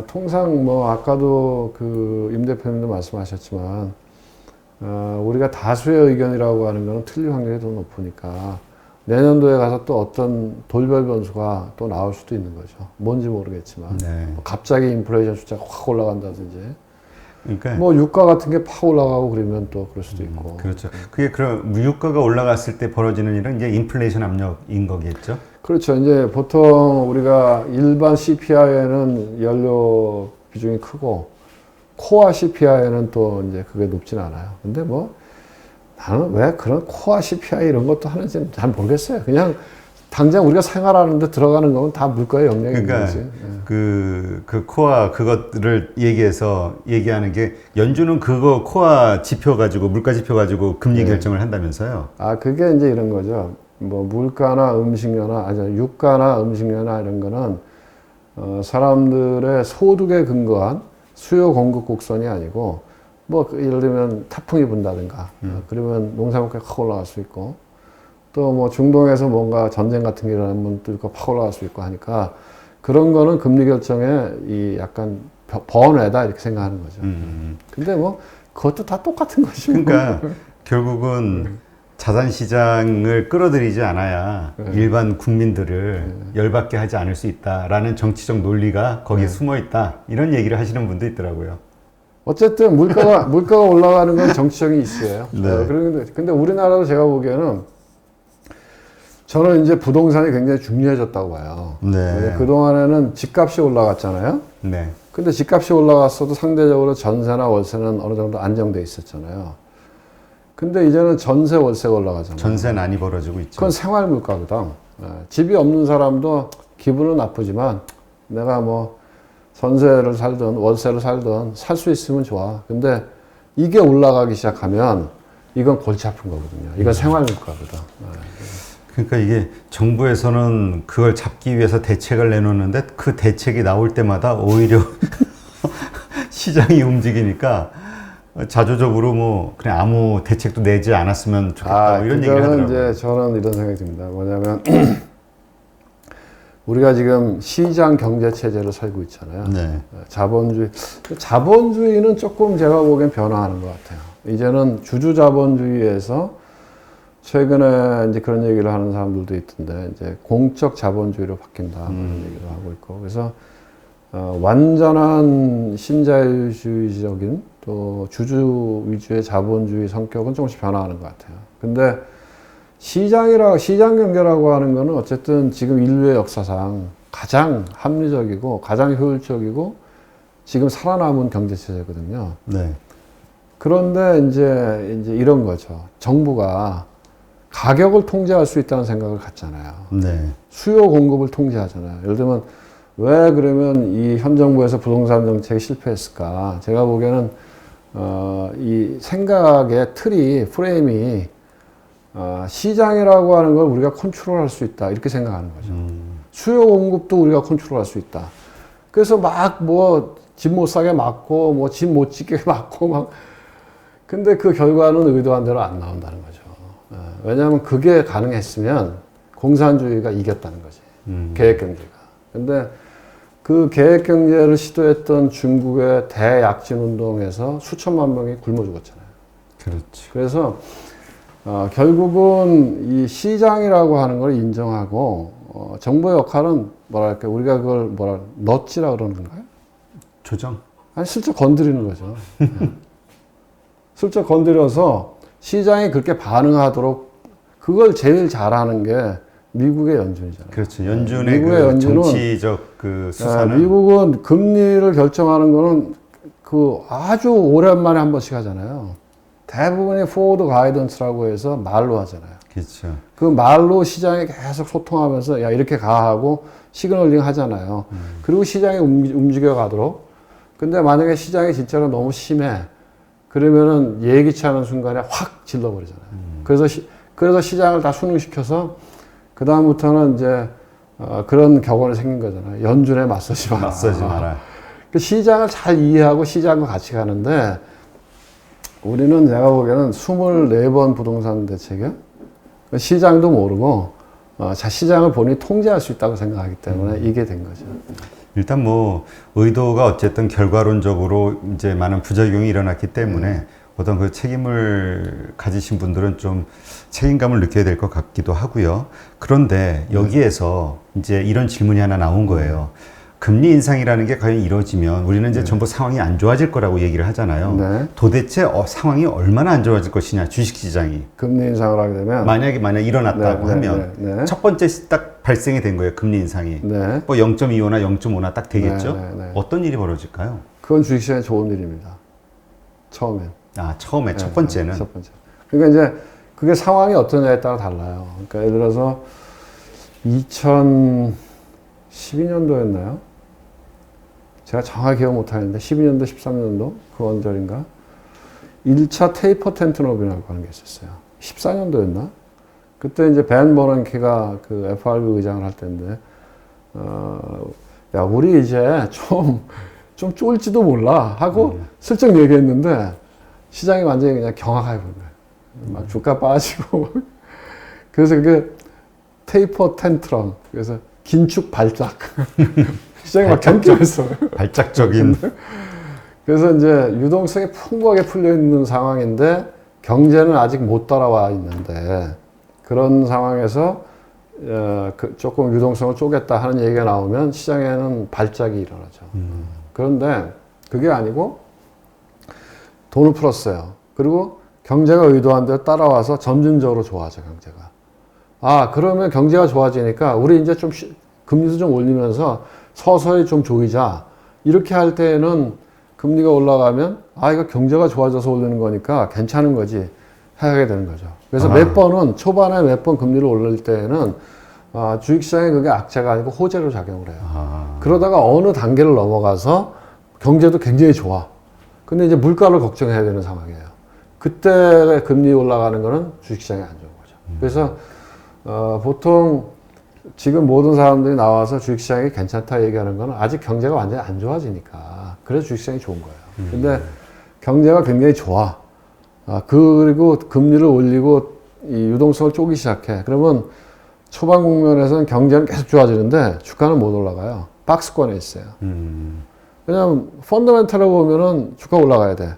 통상 뭐 아까도 그 임 대표님도 말씀하셨지만 우리가 다수의 의견이라고 하는 거는 틀릴 확률이 더 높으니까 내년도에 가서 또 어떤 돌발 변수가 또 나올 수도 있는 거죠. 뭔지 모르겠지만 네. 뭐 갑자기 인플레이션 숫자가 확 올라간다든지 그러니까 뭐 유가 같은 게 팍 올라가고 그러면 또 그럴 수도 있고. 그렇죠. 그게 그런 유가가 올라갔을 때 벌어지는 일은 이제 인플레이션 압력인 거겠죠. 그렇죠. 이제 보통 우리가 일반 CPI에는 연료 비중이 크고 코어 CPI에는 또 이제 그게 높진 않아요. 근데 뭐 나는 왜 그런 코어 CPI 이런 것도 하는지는 잘 모르겠어요. 그냥 당장 우리가 생활하는데 들어가는 거는 다 물가의 영향이 있는 그러니까 거지. 그 코어 그것들을 얘기하는 게 연준은 그거 코어 지표 가지고 물가 지표 가지고 금리 결정을 한다면서요. 그게 이제 이런 거죠. 뭐 물가나 음식료나 유가나 음식료나 이런 거는 사람들의 소득에 근거한 수요 공급 곡선이 아니고 뭐 예를 들면 태풍이 분다든가 그러면 농산물가가 확 올라갈 수 있고 또 뭐 중동에서 뭔가 전쟁 같은 게 일어나면 또 이거 확 올라갈 수 있고 하니까 그런 거는 금리 결정에 이 약간 번외다 이렇게 생각하는 거죠. 근데 뭐 그것도 다 똑같은 거죠. 그러니까 결국은 자산 시장을 끌어들이지 않아야 일반 국민들을 열받게 하지 않을 수 있다라는 정치적 논리가 거기에 숨어 있다. 이런 얘기를 하시는 분도 있더라고요. 어쨌든 물가가 올라가는 건 정치적인 이슈예요. 네. 근데 우리나라도 제가 보기에는 저는 이제 부동산이 굉장히 중요해졌다고 봐요. 네. 그동안에는 집값이 올라갔잖아요. 네. 근데 집값이 올라갔어도 상대적으로 전세나 월세는 어느 정도 안정돼 있었잖아요. 근데 이제는 전세, 월세가 올라가잖아요. 전세난이 벌어지고 있죠. 그건 생활 물가거든. 집이 없는 사람도 기분은 나쁘지만 내가 뭐 전세를 살든 월세를 살든 살 수 있으면 좋아. 근데 이게 올라가기 시작하면 이건 골치 아픈 거거든요. 이건 생활 물가거든. 그러니까 이게 정부에서는 그걸 잡기 위해서 대책을 내놓는데 그 대책이 나올 때마다 오히려 시장이 움직이니까 자조적으로 뭐 그냥 아무 대책도 내지 않았으면 좋겠다 뭐 이런 얘기를 하더라고요. 이제 저는 이런 생각이 듭니다. 뭐냐면 우리가 지금 시장 경제 체제를 살고 있잖아요. 네. 자본주의는 조금 제가 보기엔 변화하는 것 같아요. 이제는 주주 자본주의에서 최근에 이제 그런 얘기를 하는 사람들도 있던데 이제 공적 자본주의로 바뀐다 그런 얘기를 하고 있고 그래서 완전한 신자유주의적인 또 주주 위주의 자본주의 성격은 조금씩 변화하는 것 같아요. 근데 시장 경제라고 하는 거는 어쨌든 지금 인류의 역사상 가장 합리적이고 가장 효율적이고 지금 살아남은 경제 체제거든요. 네. 그런데 이제 이런 거죠. 정부가 가격을 통제할 수 있다는 생각을 갖잖아요. 네. 수요 공급을 통제하잖아요. 예를 들면 왜 그러면 이 현 정부에서 부동산 정책이 실패했을까? 제가 보기에는 이 생각의 프레임이 시장이라고 하는 걸 우리가 컨트롤할 수 있다 이렇게 생각하는 거죠. 수요 공급도 우리가 컨트롤할 수 있다. 그래서 막 뭐 집 못 사게 막고 뭐 집 못 짓게 막고 막 근데 그 결과는 의도한 대로 안 나온다는 거죠. 왜냐하면 그게 가능했으면 공산주의가 이겼다는 거지. 계획경제가. 근데 그 계획 경제를 시도했던 중국의 대약진 운동에서 수천만 명이 굶어 죽었잖아요. 그렇죠. 그래서 결국은 이 시장이라고 하는 걸 인정하고 정부의 역할은 뭐랄까 우리가 그걸 넛지라 그러는 건가요? 조정. 아니 슬쩍 건드리는 거죠. 슬쩍 건드려서 시장이 그렇게 반응하도록 그걸 제일 잘하는 게 미국의 연준이잖아요. 그렇죠. 연준의 미국의 그 연준은 정치적 그 수사는 미국은 금리를 결정하는 거는 그 아주 오랜만에 한 번씩 하잖아요. 대부분이 포워드 가이던스라고 해서 말로 하잖아요. 그렇죠. 그 말로 시장에 계속 소통하면서 야 이렇게 가 하고 시그널링 하잖아요. 그리고 시장이 움직여 가도록. 근데 만약에 시장이 진짜로 너무 심해 그러면은 예기치 않은 순간에 확 질러버리잖아요. 그래서 시장을 다 순응시켜서 그 다음부터는 이제 그런 격언이 생긴 거잖아요. 연준에 맞서지 마라. 맞서지 마라. 그 시장을 잘 이해하고 시장과 같이 가는데 우리는 제가 보기에는 24번 부동산 대책이요. 시장도 모르고 시장을 본인이 통제할 수 있다고 생각하기 때문에 이게 된 거죠. 일단 뭐 의도가 어쨌든 결과론적으로 이제 많은 부작용이 일어났기 때문에 어떤 그 책임을 가지신 분들은 좀 책임감을 느껴야 될 것 같기도 하고요. 그런데 여기에서 이제 이런 질문이 하나 나온 거예요. 금리 인상이라는 게 과연 이루어지면 우리는 이제 전부 상황이 안 좋아질 거라고 얘기를 하잖아요. 네. 도대체 상황이 얼마나 안 좋아질 것이냐, 주식시장이. 금리 인상을 하게 되면 만약 일어났다고 하면 네. 첫 번째 딱 발생이 된 거예요. 금리 인상이. 네. 뭐 0.25나 0.5나 딱 되겠죠. 네. 어떤 일이 벌어질까요? 그건 주식시장에 좋은 일입니다. 처음엔. 처음에 첫 번째는. 첫 번째. 그러니까 이제 그게 상황이 어떠냐에 따라 달라요. 그러니까 예를 들어서 2012년도였나요? 제가 정확히 기억 못하는데 12년도, 13년도 그 언저리인가 1차 테이퍼 텐트너비라고 하는 게 있었어요. 14년도였나? 그때 이제 벤 버넌키가 그 FRB 의장을 할 때인데 야 우리 이제 좀 쫄지도 몰라 하고 슬쩍 얘기했는데 시장이 완전히 그냥 경악해 본 거예요. 막 주가 빠지고 그래서 그게 테이퍼 텐트럼 그래서 긴축 발작 시장이 막 경직했어요. 발작적인. 그래서 이제 유동성이 풍부하게 풀려 있는 상황인데 경제는 아직 못 따라와 있는데 그런 상황에서 조금 유동성을 쪼갰다 하는 얘기가 나오면 시장에는 발작이 일어나죠. 그런데 그게 아니고 돈을 풀었어요. 그리고 경제가 의도한 대로 따라와서 점진적으로 좋아져 경제가. 그러면 경제가 좋아지니까 우리 이제 좀 금리도 좀 올리면서 서서히 좀 조이자. 이렇게 할 때는 금리가 올라가면 이거 경제가 좋아져서 올리는 거니까 괜찮은 거지 하게 되는 거죠. 그래서 초반에 몇 번 금리를 올릴 때는 주식시장에 그게 악재가 아니고 호재로 작용을 해요. 그러다가 어느 단계를 넘어가서 경제도 굉장히 좋아. 근데 이제 물가를 걱정해야 되는 상황이에요. 그때 금리 올라가는 거는 주식시장이 안 좋은 거죠. 그래서 보통 지금 모든 사람들이 나와서 주식시장이 괜찮다 얘기하는 거는 아직 경제가 완전히 안 좋아지니까 그래서 주식시장이 좋은 거예요. 근데 경제가 굉장히 좋아. 그리고 금리를 올리고 이 유동성을 쪼기 시작해. 그러면 초반 국면에서는 경제는 계속 좋아지는데 주가는 못 올라가요. 박스권에 있어요. 왜냐하면 펀더멘탈을 보면은 주가 올라가야 돼.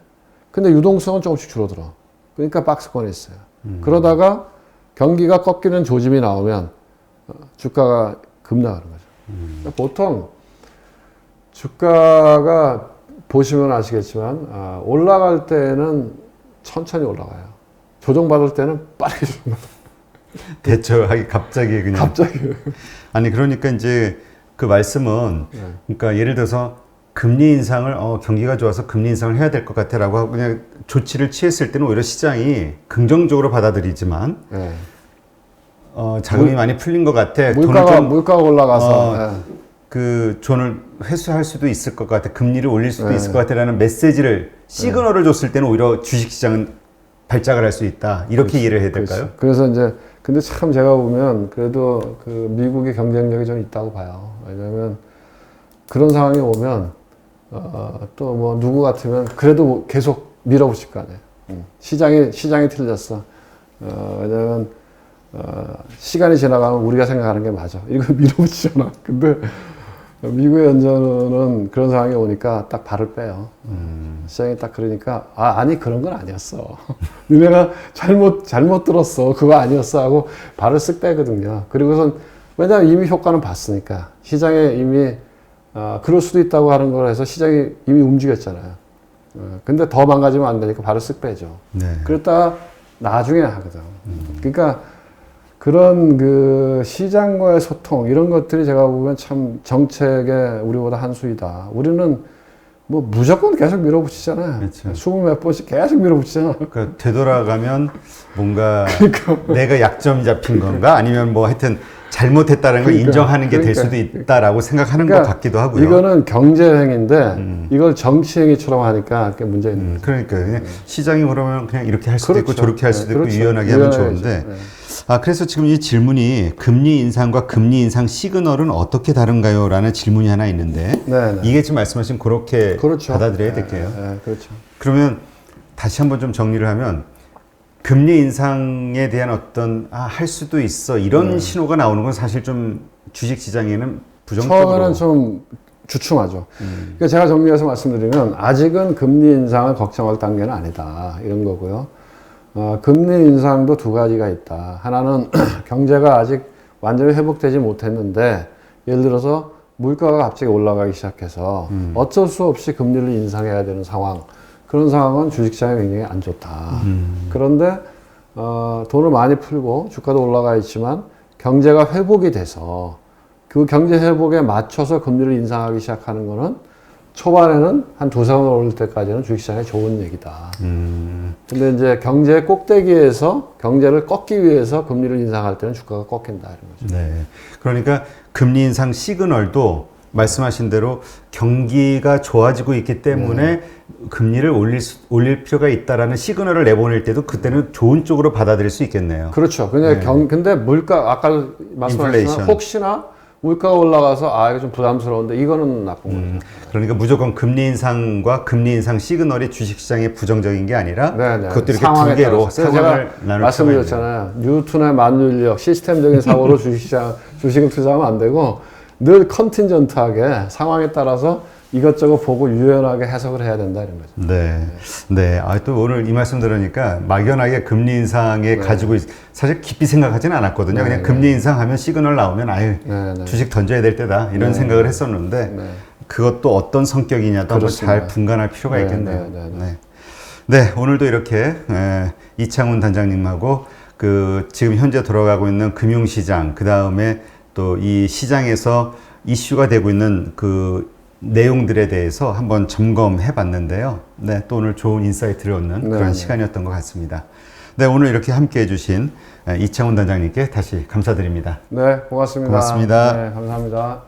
근데 유동성은 조금씩 줄어들어. 그러니까 박스권에 있어요. 그러다가 경기가 꺾이는 조짐이 나오면 주가가 급락하는 거죠. 그러니까 보통 주가가 보시면 아시겠지만 올라갈 때는 천천히 올라가요. 조정받을 때는 빠르게 조정받아요. 대처하기 갑자기 그냥. 갑자기. 아니 그러니까 이제 그 말씀은 그러니까 예를 들어서 금리 인상을 경기가 좋아서 금리 인상을 해야 될 것 같아라고 하고 그냥 조치를 취했을 때는 오히려 시장이 긍정적으로 받아들이지만 네. 자금이 많이 풀린 것 같아. 물가가 올라가서 그 돈을 회수할 수도 있을 것 같아. 금리를 올릴 수도 있을 것 같아라는 메시지를 시그널을 줬을 때는 오히려 주식시장은 발작을 할 수 있다. 이렇게 이해를 해야 될까요? 그래서 이제 근데 참 제가 보면 그래도 그 미국의 경쟁력이 좀 있다고 봐요. 왜냐하면 그런 상황이 오면 또 뭐 누구 같으면 그래도 계속 밀어붙일 거 아니에요. 시장이 틀렸어. 왜냐하면 시간이 지나가면 우리가 생각하는 게 맞아. 이거 밀어붙이잖아. 근데 미국의 연준은 그런 상황이 오니까 딱 발을 빼요. 시장이 딱 그러니까 아니 그런 건 아니었어. 니네가 잘못 들었어. 그거 아니었어 하고 발을 쓱 빼거든요. 그리고선 왜냐하면 이미 효과는 봤으니까 시장에 이미 그럴 수도 있다고 하는 걸 해서 시장이 이미 움직였잖아요. 근데 더 망가지면 안 되니까 발을 쓱 빼죠. 네. 그랬다가 나중에 하거든. 그러니까 그런 그 시장과의 소통 이런 것들이 제가 보면 참 정책의 우리보다 한 수이다. 우리는 뭐 무조건 계속 밀어붙이잖아요. 그렇죠. 20몇 번씩 계속 밀어붙이잖아. 그러니까 되돌아가면 뭔가 내가 약점이 잡힌 건가 아니면 뭐 하여튼 잘못했다는 걸 인정하는 게 될 수도 있다라고 생각하는 것 같기도 하고요. 이거는 경제행위인데 이걸 정치행위처럼 하니까 그게 문제가 있는 거죠. 그러니까 그냥 시장이 그러면 그냥 이렇게 할 수도 그렇죠. 있고 저렇게 할 수도 있고 그렇죠. 유연하게 하면 유연하게 좋은데 해야죠. 그래서 지금 이 질문이 금리 인상과 금리 인상 시그널은 어떻게 다른가요? 라는 질문이 하나 있는데 네. 이게 지금 말씀하신 그렇게 그렇죠. 받아들여야 될게요. 네, 그렇죠. 그러면 다시 한번 좀 정리를 하면 금리 인상에 대한 어떤 할 수도 있어 이런 신호가 나오는 건 사실 좀 주식 시장에는 부정적으로 처음에는 좀 주춤하죠. 그러니까 제가 정리해서 말씀드리면 아직은 금리 인상을 걱정할 단계는 아니다 이런 거고요. 금리 인상도 두 가지가 있다. 하나는 경제가 아직 완전히 회복되지 못했는데 예를 들어서 물가가 갑자기 올라가기 시작해서 어쩔 수 없이 금리를 인상해야 되는 상황. 그런 상황은 주식시장에 굉장히 안 좋다. 그런데 돈을 많이 풀고 주가도 올라가 있지만 경제가 회복이 돼서 그 경제 회복에 맞춰서 금리를 인상하기 시작하는 거는 초반에는 한 두세 번 오를 때까지는 주식시장에 좋은 얘기다. 근데 이제 경제 꼭대기에서 경제를 꺾기 위해서 금리를 인상할 때는 주가가 꺾인다. 이런 거죠. 네. 그러니까 금리 인상 시그널도 말씀하신 대로 경기가 좋아지고 있기 때문에 금리를 올릴 필요가 있다라는 시그널을 내보낼 때도 그때는 좋은 쪽으로 받아들일 수 있겠네요. 그렇죠. 근데 물가, 아까 말씀하셨지만 혹시나 물가가 올라가서 이거 좀 부담스러운데 이거는 나쁜 거죠. 그러니까 무조건 금리 인상과 금리 인상 시그널이 주식시장에 부정적인 게 아니라 네네. 그것도 이렇게 두 개로 상황을 나눌 말씀드렸잖아요. 뉴턴의 만윤력, 시스템적인 사고로 주식을 투자하면 안 되고 늘 컨틴전트하게 상황에 따라서 이것저것 보고 유연하게 해석을 해야 된다 이런 거죠. 네, 네. 또 오늘 이 말씀 들으니까 막연하게 금리 인상에 가지고 사실 깊이 생각하지는 않았거든요. 그냥 금리 인상하면 시그널 나오면 주식 던져야 될 때다 이런 생각을 했었는데 그것도 어떤 성격이냐도 한번 잘 분간할 필요가 있겠네요. 네, 오늘도 이렇게 이창훈 단장님하고 지금 현재 돌아가고 있는 금융시장 그 다음에 또 이 시장에서 이슈가 되고 있는 그 내용들에 대해서 한번 점검해 봤는데요. 네, 또 오늘 좋은 인사이트를 얻는 그런 시간이었던 것 같습니다. 네, 오늘 이렇게 함께 해주신 이창훈 단장님께 다시 감사드립니다. 네, 고맙습니다. 고맙습니다. 네, 감사합니다.